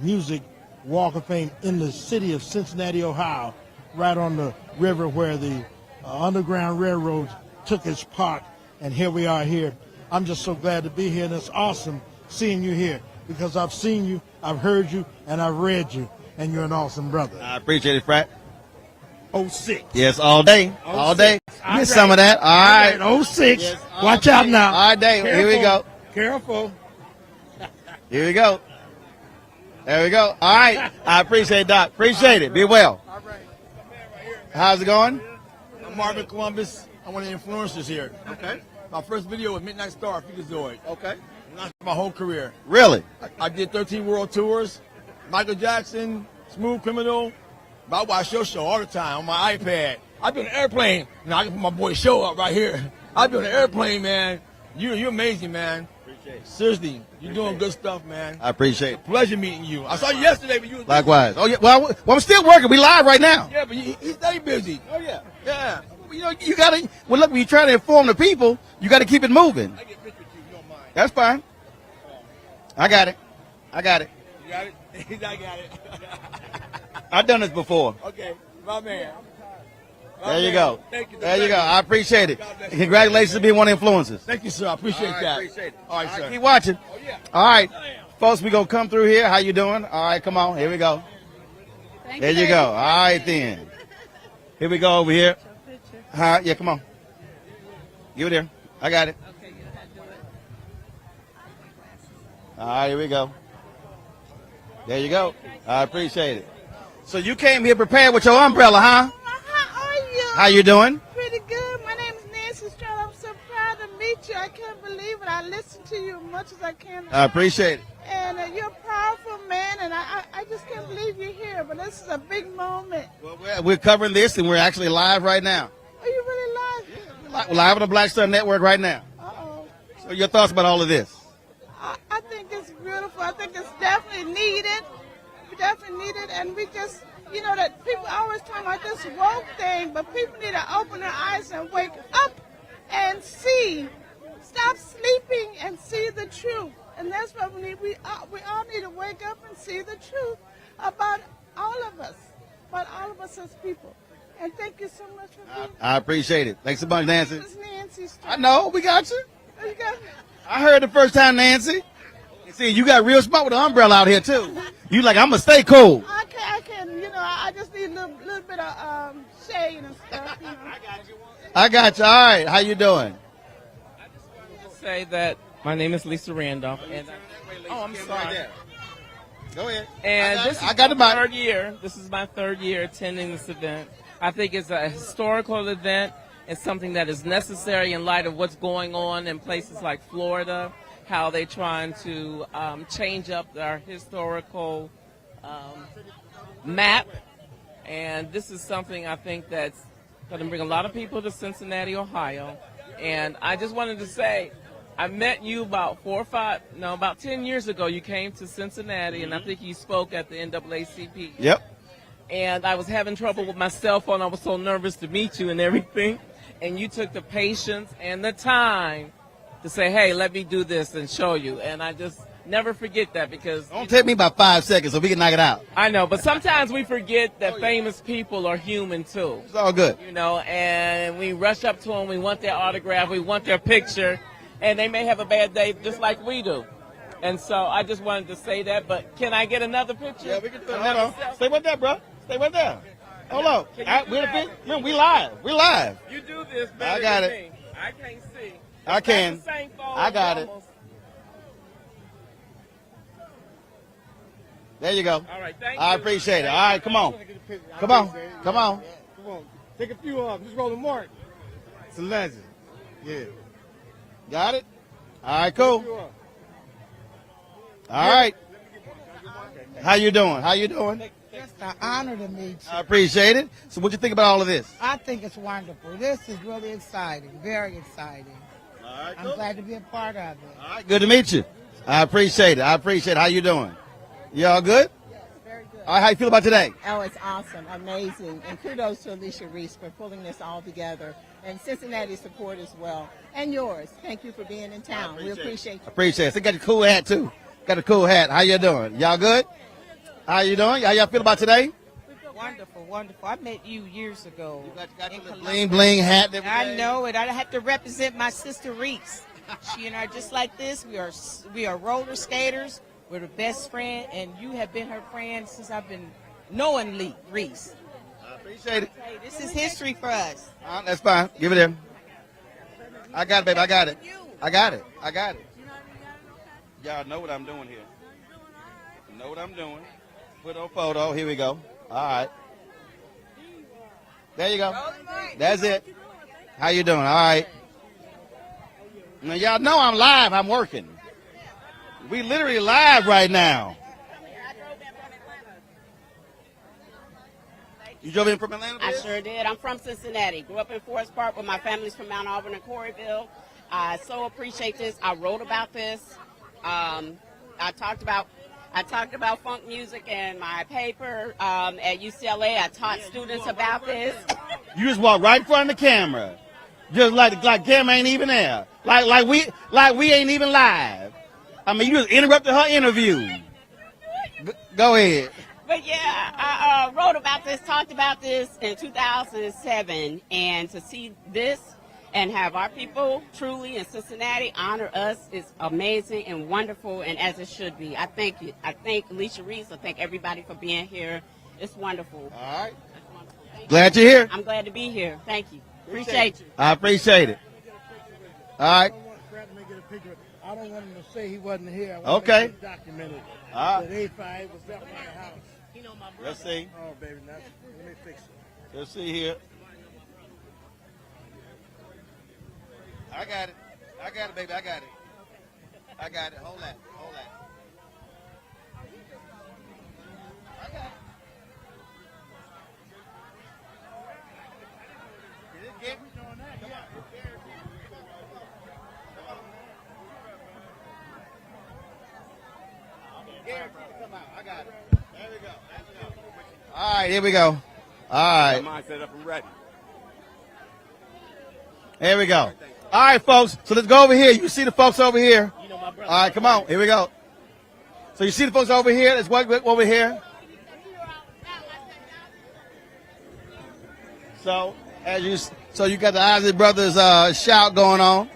Music Walk of Fame in the city of Cincinnati, Ohio, right on the river where the Underground Railroad took its part, and here we are here. I'm just so glad to be here, and it's awesome seeing you here because I've seen you, I've heard you, and I've read you, and you're an awesome brother. I appreciate it, Frat. 06. Yes, all day. All day. Get some of that. All right. 06. Yes, Watch out now. All day. Careful. Here we go. Careful. Here we go. There we go. All right. I appreciate it, Doc. Appreciate it. Be well. All right. How's it going? I'm Marvin Columbus. I'm one of the influencers here. Okay. My first video was Midnight Star, Freakazoid. Okay. Launched my whole career. Really? I did 13 world tours. Michael Jackson, Smooth Criminal. I watch your show all the time on my iPad. I've been on an airplane. Now I can put my boy Show up right here. I've been on an airplane, man. You're amazing, man. Appreciate it. Seriously, you're doing good stuff, man. I appreciate it. Pleasure meeting you. I saw you yesterday, but you was Likewise. Oh, yeah. Well, I'm still working. We live right now. Yeah, but you stay busy. Oh, yeah. Yeah. You know, you got to, well, look, when you try to inform the people, you got to keep it moving. I get pictures with you, if you don't mind. That's fine. I got it. I got it. You got it? I got it. I've done this before. Okay, my man. There you go. Thank you. There you go. I appreciate it. Congratulations on being one of the influencers. Thank you, sir. I appreciate that. Appreciate it. All right, sir. Keep watching. Oh, yeah. All right. Folks, we going to come through here. How you doing? All right, come on. Here we go. There you go. All right, then. Here we go over here. Yeah, come on. Give it here. I got it. Okay, you had to do it. All right, here we go. There you go. I appreciate it. So you came here prepared with your umbrella, huh? How are you? How you doing? Pretty good. My name is Nancy Stroud. I'm so proud to meet you. I can't believe it. I listen to you as much as I can. I appreciate it. And you're a powerful man, and I just can't believe you're here. But this is a big moment. Well, we're covering this, and we're actually live right now. Are you really live? We're live on the Black Star Network right now. Uh-oh. So your thoughts about all of this? I think it's beautiful. I think it's definitely needed. Definitely needed, and we just, you know, that people always talk about this woke thing, but people need to open their eyes and wake up and see. Stop sleeping and see the truth. And that's what we need. We all need to wake up and see the truth about all of us as people. And thank you so much for being here. I appreciate it. Thanks a bunch, Nancy. This is Nancy Stroud. I know. We got you. Oh, you got me? I heard the first time, Nancy. See, you got real smart with the umbrella out here, too. You like, I'm going to stay cool. I bit of shade and stuff. You know. I got you. All right. How you doing? Say that my name is Lisa Randolph, and I'm sorry. Go ahead. And this is my third year. This is my third year attending this event. I think it's a historical event. It's something that is necessary in light of what's going on in places like Florida, how they're trying to change up our historical map. And this is something I think that's going to bring a lot of people to Cincinnati, Ohio. And I just wanted to say, I met you about 10 years ago. You came to Cincinnati, and I think you spoke at the NAACP. Yep. And I was having trouble with my cell phone. I was so nervous to meet you and everything. And you took the patience and the time to say, hey, let me do this and show you. And I just never forget that because... Don't take me about 5 seconds so we can knock it out. I know, but sometimes we forget that famous people are human too. It's all good. You know, and we rush up to them, we want their autograph, we want their picture, and they may have a bad day just like we do. And so I just wanted to say that, but can I get another picture? Yeah, we can do it. Hold on. Stay right there, bro. Stay right there. Hold on. We live. We're live. You do this better I got than it. me. I can't see. I can. It's not the same phone, I got it. almost. There you go. All right, thank I you. appreciate it. All right, come on. Come on. Come on. Come on. Take a few of them. Just roll the mark. It's a legend. Yeah. Got it? All right, cool. All right. How you doing? How you doing? It's an honor to meet you. I appreciate it. So what you think about all of this? I think it's wonderful. This is really exciting, very exciting. I'm glad to be a part of it. All right, good to meet you. I appreciate it. I appreciate it. How you doing? You all good? Yes, very good. All right, how you feel about today? Oh, it's awesome, amazing. And kudos to Alicia Reese for pulling this all together. And Cincinnati's support as well. And yours. Thank you for being in town. We appreciate you. Appreciate it. So you got a cool hat, too. Got a cool hat. How you doing? Y'all good? How you doing? How y'all feel about today? Wonderful, wonderful. I met you years ago. In Columbus. Bling, bling hat. I know it. I have to represent my sister Reese. She and I are just like this. We are roller skaters. We're the best friend, and you have been her friend since I've been knowing Reese. I appreciate it. Hey, this is history for us. That's fine. Give it here. I got it, baby. I got it. I got it. I got it. Y'all know what I'm doing here. Know what I'm doing. Put on photo. Here we go. All right. There you go. That's it. How you doing? All right. Now, y'all know I'm live. I'm working. We literally live right now. You drove in from Atlanta? I sure did. I'm from Cincinnati. Grew up in Forest Park, but my family's from Mount Auburn and Coreyville. I so appreciate this. I wrote about this. I talked about funk music in my paper at UCLA. I taught students about this. You just walk right in front of the camera, just like camera ain't even there, like we ain't even live. I mean, you just interrupted her interview. Go ahead. But yeah, I wrote about this, talked about this in 2007, and to see this and have our people truly in Cincinnati honor us is amazing and wonderful, and as it should be. I thank you. I thank Alicia Reese. I thank everybody for being here. It's wonderful. All right. Glad you're here. I'm glad to be here. Thank you. Appreciate you. I appreciate it. All right. I don't want him to say he wasn't here. I want Okay. him to document it. All right. That 85 was at my house. Let's see. Oh, baby, let me fix it. Let's see here. I got it. I got it, baby. I got it. I got it. Hold that. Hold that. I got it. Did it get? Come on. Come out. I got it. There we go. All right, here we go. All right. Mine set up and ready. Here we go. All right, folks. So let's go over here. You see the folks over here. All right, come on. Here we go. So you see the folks over here. Let's walk over here. So you got the Isley Brothers shout going on.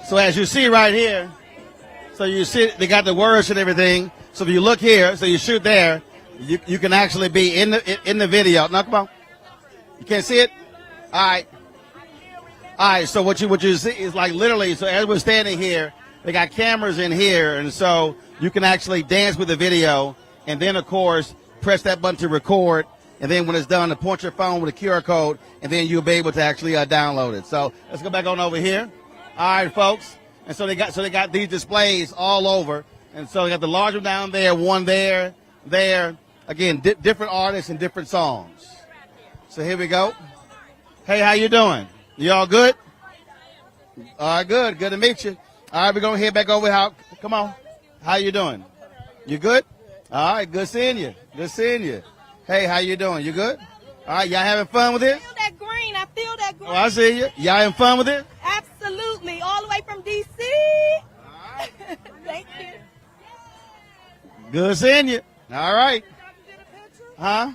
So as you see right here, So you see, they got the words and everything. So if you look here, so you shoot there, you can actually be in the video. Now, come on. You can't see it? All right. All right, so what you see is like literally, so as we're standing here, they got cameras in here, and so you can actually dance with the video, and then, of course, press that button to record, and then when it's done, to point your phone with a QR code, and then you'll be able to actually download it. So let's go back on over here. All right, folks. And so they got these displays all over, and so they got the large one down there, one there. Again, different artists and different songs. So here we go. Hey, how you doing? You all good? All right, good. Good to meet you. All right, we're going to head back over. Come on. How you doing? You good? All right, good seeing you. Good seeing you. Hey, how you doing? You good? All right, y'all having fun with it? I feel that green. I feel that green. Oh, I see you. Y'all having fun with it? Absolutely. All the way from D.C. All right. Thank you. Good seeing you. All right. Huh?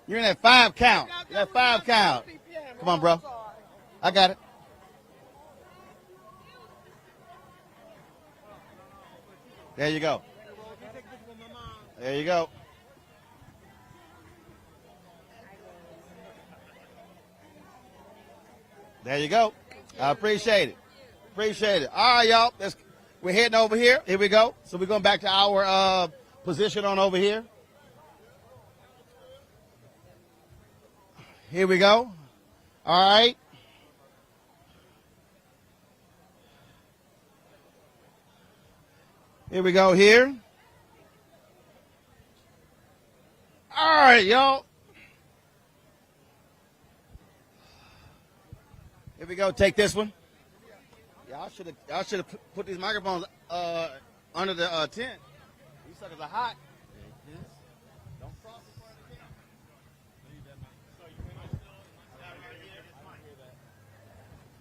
You're in that 5 count. That 5 count. Come on, bro. I got it. There you go. There you go. There you go. I appreciate it. Appreciate it. All right, y'all. We're heading over here. Here we go. So we're going back to our position on over here. Here we go. All right. Here we go here. All right, y'all. Here we go. Take this one. Y'all should have put these microphones under the tent. These suckers are hot. Don't cross in front of the tent.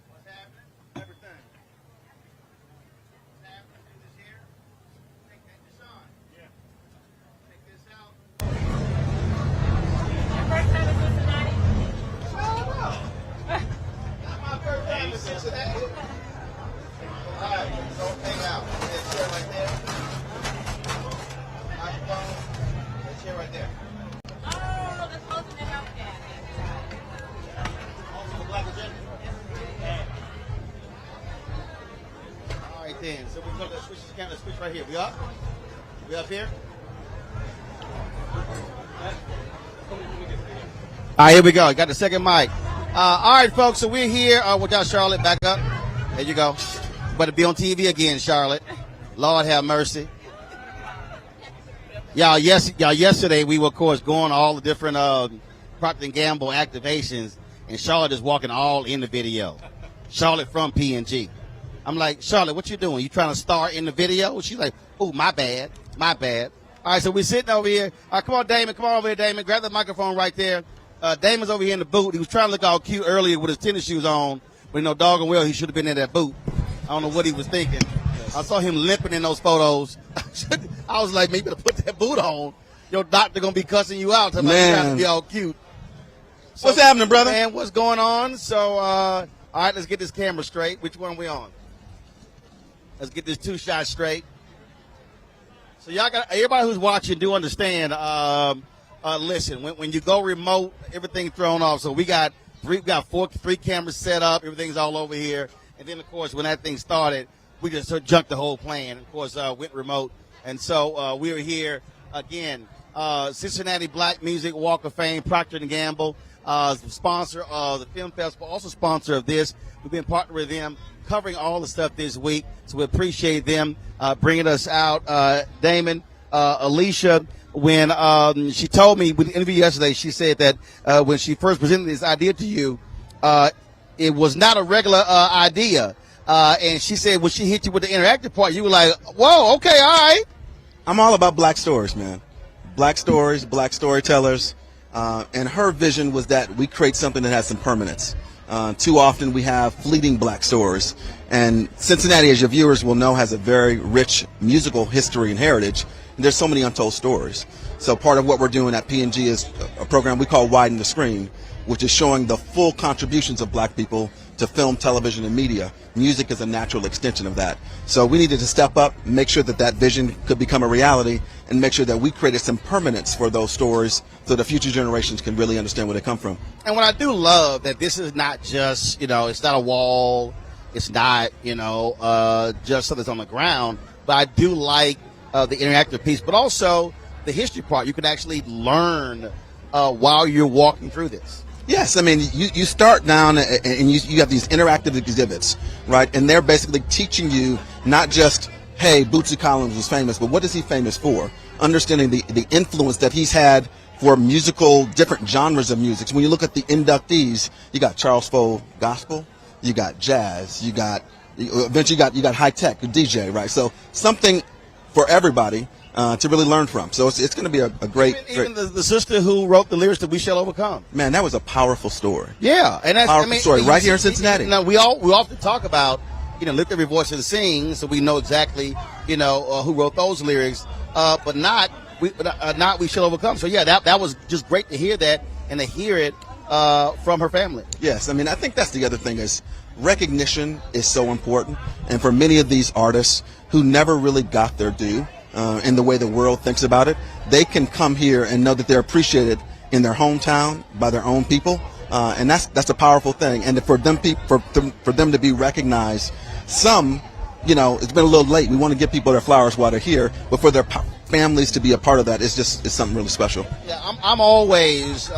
What's happening? Everything. What's happening? Do this here. Take that, Deshaun. Yeah. Take this out. Your first time in Cincinnati? My first time in Cincinnati. All right, so hang out. That chair right there. Microphone. That chair right there. Oh, that's close to the healthcare. Also the black agenda. All right then. So we're gonna switch the camera. Switch right here. We up? We up here? All right, here we go. Got the second mic. All right, folks. So we're here with y'all, Charlotte. Back up. There you go. Better be on TV again, Charlotte. Lord have mercy. Y'all, yesterday we were, of course, going to all the different Procter & Gamble activations, and Charlotte is walking all in the video. Charlotte from P&G. I'm like, Charlotte, what you doing? You trying to star in the video? She's like, oh, my bad. My bad. All right, so we're sitting over here. All right, come on, Damon. Come on over here, Damon. Grab the microphone right there. Damon's over here in the booth. He was trying to look all cute earlier with his tennis shoes on, but you know, doggone well, he should have been in that boot. I don't know what he was thinking. I saw him limping in those photos. I was like, maybe to put that boot on. Your doctor gonna be cussing you out. Trying to be all cute. So, what's happening, brother? Man, what's going on? So, all right, let's get this camera straight. Which one are we on? Let's get this 2 shot straight. So y'all got everybody who's watching do understand. Listen, when you go remote, everything thrown off. So we got three cameras set up. Everything's all over here. And then, of course, when that thing started, we just junked the whole plan. Of course, went remote. And so we are here again. Cincinnati Black Music Walk of Fame, Procter & Gamble, sponsor of the film festival, also sponsor of this. We've been partnering with them, covering all the stuff this week. So we appreciate them bringing us out. Damon, Alicia, when she told me with the interview yesterday, she said that when she first presented this idea to you, it was not a regular idea. And she said when she hit you with the interactive part, you were like, whoa, okay, all right. I'm all about black stories, man. Black stories, black storytellers. And her vision was that we create something that has some permanence. Too often we have fleeting black stories. And Cincinnati, as your viewers will know, has a very rich musical history and heritage. And there's so many untold stories. So part of what we're doing at P&G is a program we call Widen the Screen, which is showing the full contributions of black people to film, television, and media. Music is a natural extension of that. So we needed to step up, make sure that that vision could become a reality, and make sure that we created some permanence for those stories so the future generations can really understand where they come from. And what I do love that this is not just, it's not a wall, it's not, just something that's on the ground, but I do like the interactive piece, but also the history part. You can actually learn while you're walking through this. Yes, I mean, you start down and you have these interactive exhibits, right? And they're basically teaching you not just, hey, Bootsy Collins was famous, but what is he famous for? Understanding the influence that he's had for musical, different genres of music. So when you look at the inductees, you got Charles Fole gospel, you got jazz, eventually you got high tech, DJ, right? So something for everybody to really learn from. So it's going to be a great... Even the sister who wrote the lyrics that We Shall Overcome. Man, that was a powerful story. Yeah. And that's powerful story right here in Cincinnati. We often talk about, lift every voice and sing, so we know exactly, who wrote those lyrics, but not We Shall Overcome. So yeah, that was just great to hear that and to hear it from her family. Yes, I mean, I think that's the other thing is recognition is so important. And for many of these artists who never really got their due, in the way the world thinks about it, they can come here and know that they're appreciated in their hometown by their own people, and that's a powerful thing. And for them to be recognized, some, it's been a little late. We want to give people their flowers while they're here, but for their families to be a part of that is something really special. Yeah, I'm always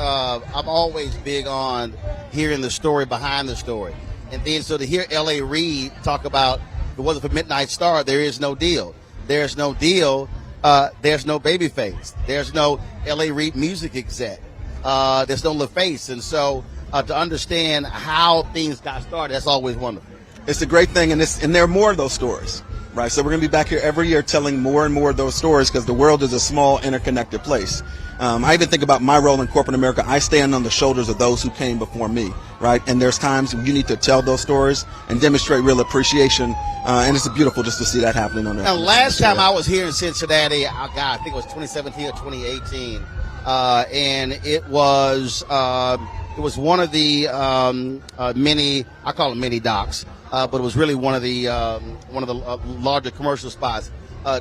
big on hearing the story behind the story, and then so to hear L.A. Reid talk about if it wasn't for Midnight Star, there is no deal. There's no deal. There's no Babyface. There's no L.A. Reid music exec. There's no LaFace. And so to understand how things got started, that's always wonderful. It's a great thing, and there are more of those stories, right? So we're going to be back here every year telling more and more of those stories because the world is a small, interconnected place. I even think about my role in corporate America. I stand on the shoulders of those who came before me, right? And there's times when you need to tell those stories and demonstrate real appreciation, and it's beautiful just to see that happening on there. Now, last time I was here in Cincinnati, I think it was 2017 or 2018, and it was one of the mini, I call them mini docs, but it was really one of the larger commercial spots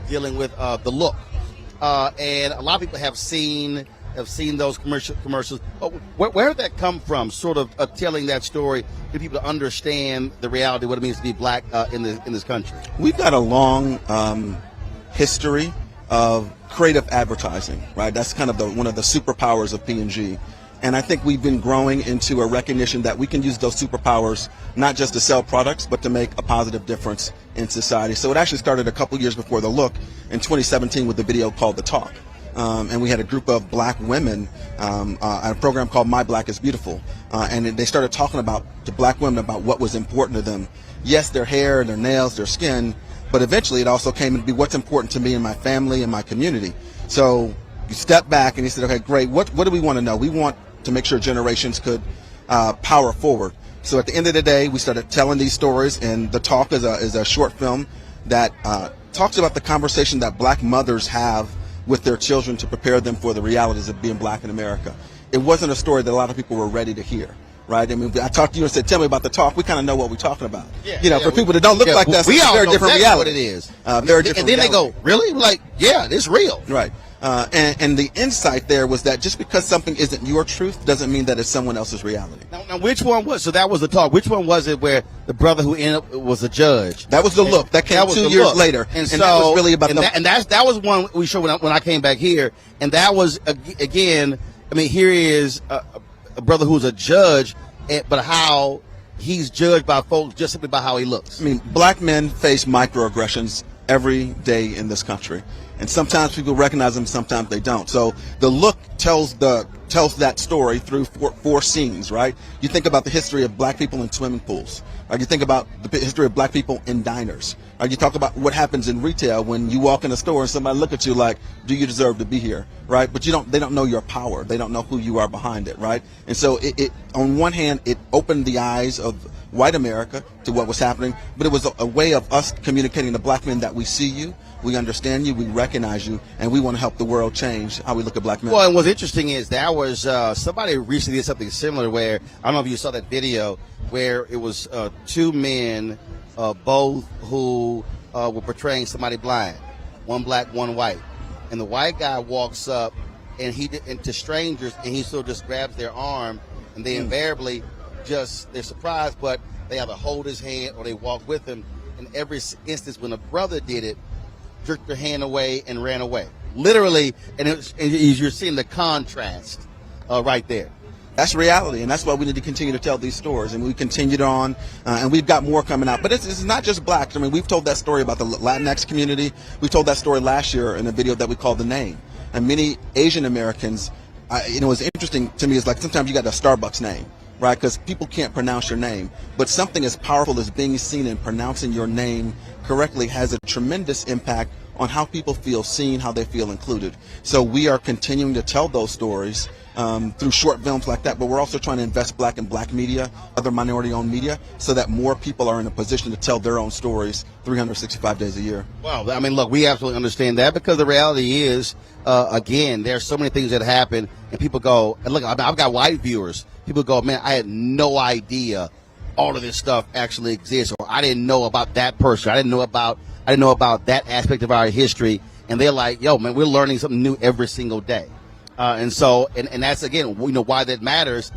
dealing with the look. And a lot of people have seen those commercials. Where did that come from? Sort of telling that story to people to understand the reality, what it means to be black in this country. We've got a long history of creative advertising, right? That's kind of one of the superpowers of P&G. And I think we've been growing into a recognition that we can use those superpowers not just to sell products, but to make a positive difference in society. So it actually started a couple years before the look in 2017 with a video called The Talk. And we had a group of black women at a program called My Black is Beautiful. And they started talking to black women about what was important to them. Yes, their hair, their nails, their skin, but eventually it also came to be what's important to me and my family and my community. So you step back and you said, okay, great, what do we want to know? We want to make sure generations could power forward. So at the end of the day, we started telling these stories, and The Talk is a short film that talks about the conversation that black mothers have with their children to prepare them for the realities of being black in America. It wasn't a story that a lot of people were ready to hear, right? I mean, I talked to you and said, tell me about The Talk. We kind of know what we're talking about. For people that don't look like that, it's a very different reality. What it is. Very different and then reality. They go, really? Like, yeah, it's real. Right. And the insight there was that just because something isn't your truth doesn't mean that it's someone else's reality. Now which one was, so that was The Talk. Which one was it where the brother who ended up was a judge? That was The Look. That came 2 years later. And so, that was really about that was one we showed when I came back here. And that was, again, I mean, here is a brother who's a judge, but how he's judged by folks just simply by how he looks. I mean, black men face microaggressions every day in this country. And sometimes people recognize them, sometimes they don't. So The Look tells that story through four scenes, right? You think about the history of black people in swimming pools. Right? You think about the history of black people in diners. Right? You talk about what happens in retail when you walk in a store and somebody look at you like, do you deserve to be here? Right? But they don't know your power. They don't know who you are behind it, right? And so it on one hand, it opened the eyes of white America to what was happening, but it was a way of us communicating to black men that we see you, we understand you, we recognize you, and we want to help the world change how we look at black men. Well, and what's interesting is there was somebody recently did something similar where, I don't know if you saw that video, where it was two men, both who were portraying somebody blind, one black, one white. And the white guy walks up and to strangers, and he sort of just grabs their arm, and they invariably they're surprised, but they either hold his hand or they walk with him. In every instance, when a brother did it, jerked their hand away and ran away. Literally, and you're seeing the contrast right there. That's reality, and that's why we need to continue to tell these stories. And we continued on, and we've got more coming out. But it's not just blacks. I mean, we've told that story about the Latinx community. We told that story last year in a video that we called The Name. And many Asian Americans, what's interesting to me is like sometimes you got a Starbucks name, right? Because people can't pronounce your name. But something as powerful as being seen and pronouncing your name correctly has a tremendous impact on how people feel seen, how they feel included. So we are continuing to tell those stories through short films like that, but we're also trying to invest in black media, other minority-owned media, so that more people are in a position to tell their own stories 365 days a year. Well, I mean, look, we absolutely understand that, because the reality is, again, there's so many things that happen, and people go, and look, I've got white viewers. People go, man, I had no idea all of this stuff actually exists, or I didn't know about that person. I didn't know about that aspect of our history. And they're like, yo, man, we're learning something new every single day. And that's, again, why that matters.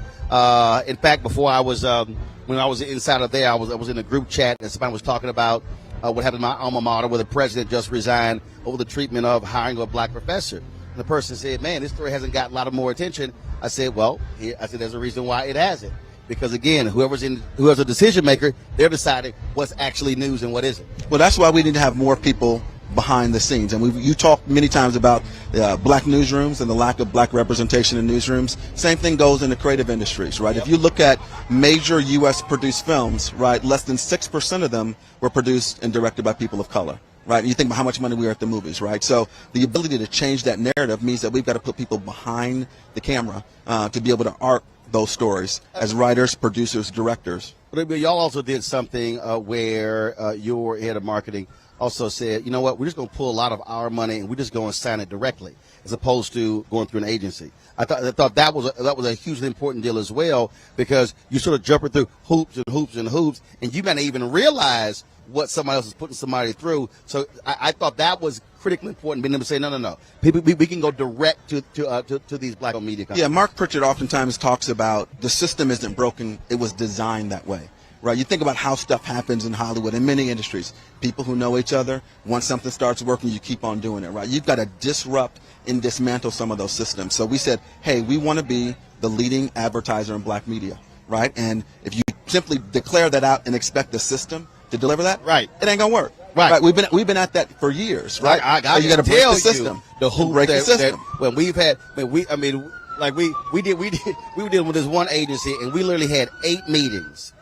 In fact, before I was, when I was inside of there, I was in a group chat, and somebody was talking about what happened in my alma mater, where the president just resigned over the treatment of hiring a black professor. And the person said, man, this story hasn't got a lot of more attention. I said, well, there's a reason why it hasn't. Because, again, whoever's a decision maker, they're deciding what's actually news and what isn't. Well, that's why we need to have more people behind the scenes. And you talked many times about black newsrooms and the lack of black representation in newsrooms. Same thing goes in the creative industries, right? Yep. If you look at major U.S. produced films, right, less than 6% of them were produced and directed by people of color. Right, and you think about how much money we are at the movies, right? So the ability to change that narrative means that we've got to put people behind the camera to be able to art those stories as writers, producers, directors. But y'all also did something where your head of marketing also said, you know what, we're just going to pull a lot of our money and we're just going to sign it directly, as opposed to going through an agency. I thought that was a hugely important deal as well, because you're sort of jumping through hoops and hoops and hoops, and you may not even realize what somebody else is putting somebody through. So I thought that was critically important, being able to say, no. People, we can go direct to these black-owned media companies. Yeah, Mark Pritchard oftentimes talks about the system isn't broken, it was designed that way. Right? You think about how stuff happens in Hollywood, in many industries. People who know each other, once something starts working, you keep on doing it, right? You've got to disrupt and dismantle some of those systems. So we said, hey, we want to be the leading advertiser in black media, right? And if you simply declare that out and expect the system to deliver that, right, it ain't gonna work. Right. We've been at that for years, right? I so you got to break the system. The hoop break the system. When we've had, we did with this one agency, and we literally had 8 meetings.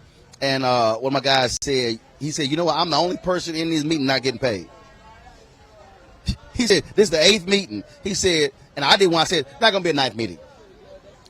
And one of my guys said, he said, you know what, I'm the only person in this meeting not getting paid. He said, this is the 8th meeting. He said, and I did one. I said, not gonna be a 9th meeting.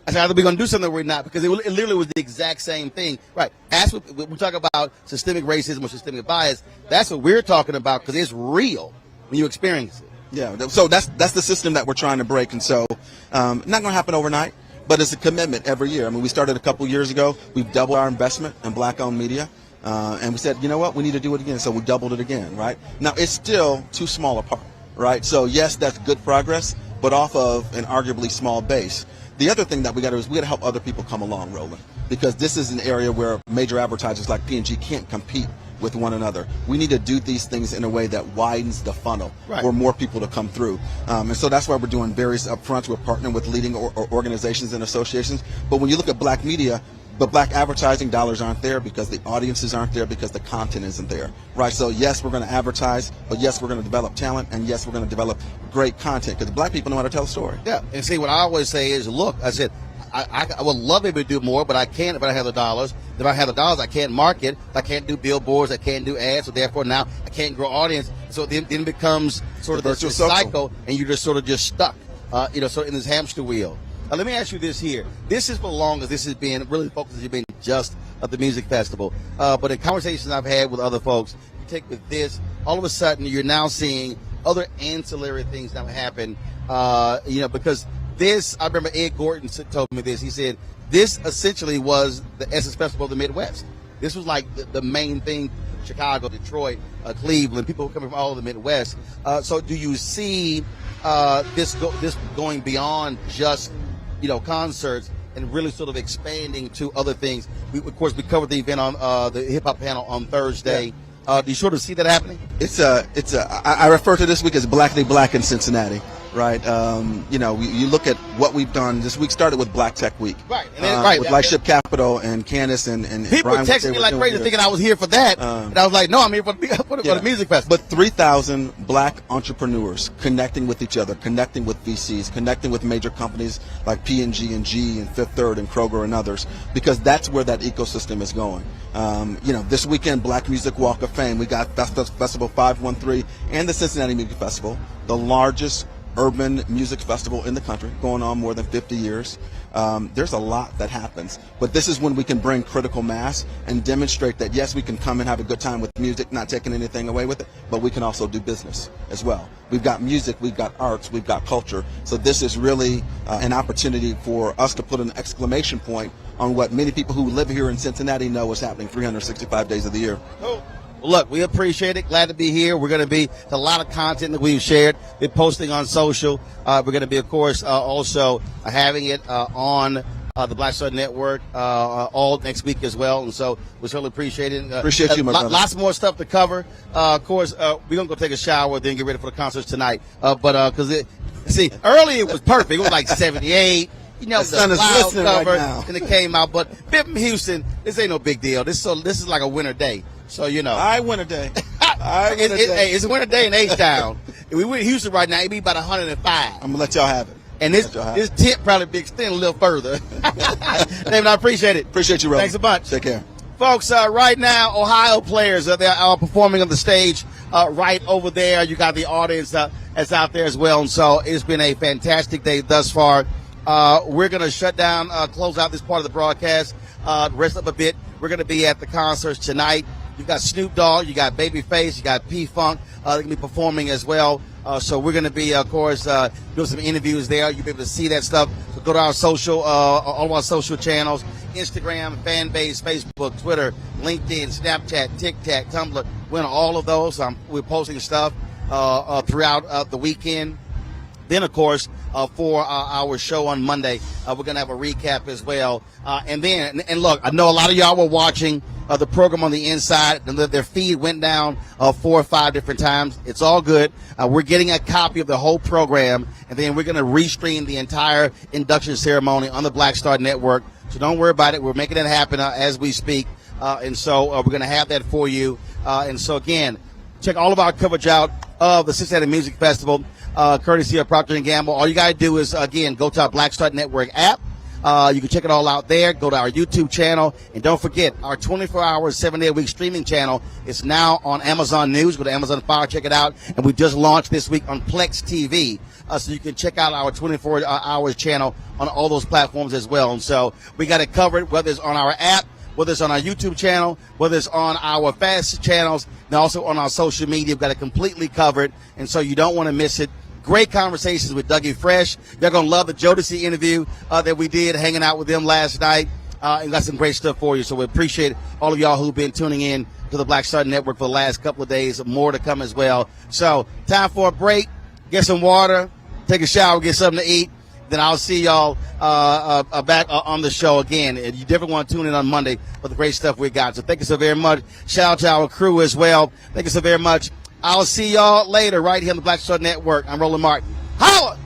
I said, either we're going to do something or we're not, because it literally was the exact same thing. Right. That's what we talk about, systemic racism or systemic bias. That's what we're talking about, because it's real when you experience it. Yeah. So that's the system that we're trying to break. And so not going to happen overnight, but it's a commitment every year. I mean, we started a couple years ago. We've doubled our investment in black-owned media. And we said, you know what, we need to do it again. So we doubled it again, right? Now, it's still too small a part, right? So, yes, that's good progress, but off of an arguably small base. The other thing that we got to do is we got to help other people come along, Roland, because this is an area where major advertisers like P&G can't compete with one another. We need to do these things in a way that widens the funnel for more people to come through. And so that's why we're doing various upfronts. We're partnering with leading organizations and associations. But when you look at black media, the black advertising dollars aren't there because the audiences aren't there, because the content isn't there, right? So yes, we're going to advertise, but yes, we're going to develop talent, and yes, we're going to develop great content, because black people know how to tell a story. Yeah, and see, what I always say is, look, I said, I would love to do more, but I can't if I have the dollars. If I have the dollars, I can't market. I can't do billboards. I can't do ads. So therefore, now I can't grow audience. So then it becomes sort of this cycle, and you're just sort of stuck, sort of in this hamster wheel. Let me ask you this here. This is for long as this has been really focused has been just of the music festival. But in conversations I've had with other folks, you take with this, all of a sudden you're now seeing other ancillary things that would happen, because this, I remember Ed Gordon told me this. He said, this essentially was the Essence Festival of the Midwest. This was like the main thing, Chicago, Detroit, Cleveland, people coming from all over the Midwest. So do you see this going beyond just, concerts and really sort of expanding to other things? Of course, we covered the event on the hip hop panel on Thursday. Do you sort of see that happening? I refer to this week as Blackly Black in Cincinnati, right? You look at what we've done. This week started with Black Tech Week, right? And then, with Lightship Capital and Candace and people Brian, texting me like crazy, thinking I was here for that, and I was like, no, I'm here for the music festival. But 3,000 Black entrepreneurs connecting with each other, connecting with VCs, connecting with major companies like P&G and G and Fifth Third and Kroger and others, because that's where that ecosystem is going. This weekend, Black Music Walk of Fame, we got Festival 513 and the Cincinnati Music Festival, the largest urban music festival in the country, going on more than 50 years. There's a lot that happens, but this is when we can bring critical mass and demonstrate that, yes, we can come and have a good time with music, not taking anything away with it, but we can also do business as well. We've got music, we've got arts, we've got culture. So this is really an opportunity for us to put an exclamation point on what many people who live here in Cincinnati know is happening 365 days of the year. Cool. Well, look, we appreciate it. Glad to be here. We're going to be a lot of content that we've shared. We're posting on social. We're going to be, of course, also having it on the Black Star Network all next week as well. And so we certainly appreciate it. Appreciate you, my brother. Lots more stuff to cover. Of course, we're going to go take a shower, then get ready for the concerts tonight. Because earlier it was perfect. It was like 78. The sun is cloud glistening cover, right now. and it came out. But being from Houston, this ain't no big deal. This is like a winter day. So, winter day. It's a winter day in H-Town. If we were in Houston right now, it'd be about 105. I'm going to let y'all have it. And this tent probably be extended a little further. David, I appreciate it. Appreciate you, brother. Thanks a bunch. Take care. Folks, right now, Ohio players, they are performing on the stage right over there. You got the audience that's out there as well. And so it's been a fantastic day thus far. We're going to shut down, close out this part of the broadcast, rest up a bit. We're going to be at the concerts tonight. You got Snoop Dogg, you got Babyface, you got P-Funk. They're going to be performing as well. So we're going to be, of course, doing some interviews there. You'll be able to see that stuff. So go to our social, all of our social channels, Instagram, Fanbase, Facebook, Twitter, LinkedIn, Snapchat, TikTok, Tumblr. We're on all of those. We're posting stuff throughout the weekend. Then, of course, for our show on Monday, we're going to have a recap as well. And look, I know a lot of y'all were watching the program on the inside, and their feed went down 4 or 5 different times. It's all good. We're getting a copy of the whole program, and then we're going to restream the entire induction ceremony on the Black Star Network. So don't worry about it. We're making it happen as we speak. And so we're going to have that for you. And so, again, check all of our coverage out of the Cincinnati Music Festival, courtesy of Procter & Gamble. All you got to do is, again, go to our Black Star Network app. You can check it all out there. Go to our YouTube channel. And don't forget, our 24-hour, 7-day-a-week streaming channel is now on Amazon News. Go to Amazon Fire, check it out. And we just launched this week on Plex TV. So you can check out our 24-hour channel on all those platforms as well. And so we got it covered, whether it's on our app, whether it's on our YouTube channel, whether it's on our fast channels, and also on our social media. We've got it completely covered. And so you don't want to miss it. Great conversations with Dougie Fresh. You're going to love the Jodeci interview that we did, hanging out with them last night. And got some great stuff for you. So we appreciate all of y'all who've been tuning in to the Black Star Network for the last couple of days. More to come as well. So time for a break. Get some water. Take a shower. Get something to eat. Then I'll see y'all back on the show again. And you definitely want to tune in on Monday for the great stuff we got. So thank you so very much. Shout out to our crew as well. Thank you so very much. I'll see y'all later right here on the Black Star Network. I'm Roland Martin. Holla!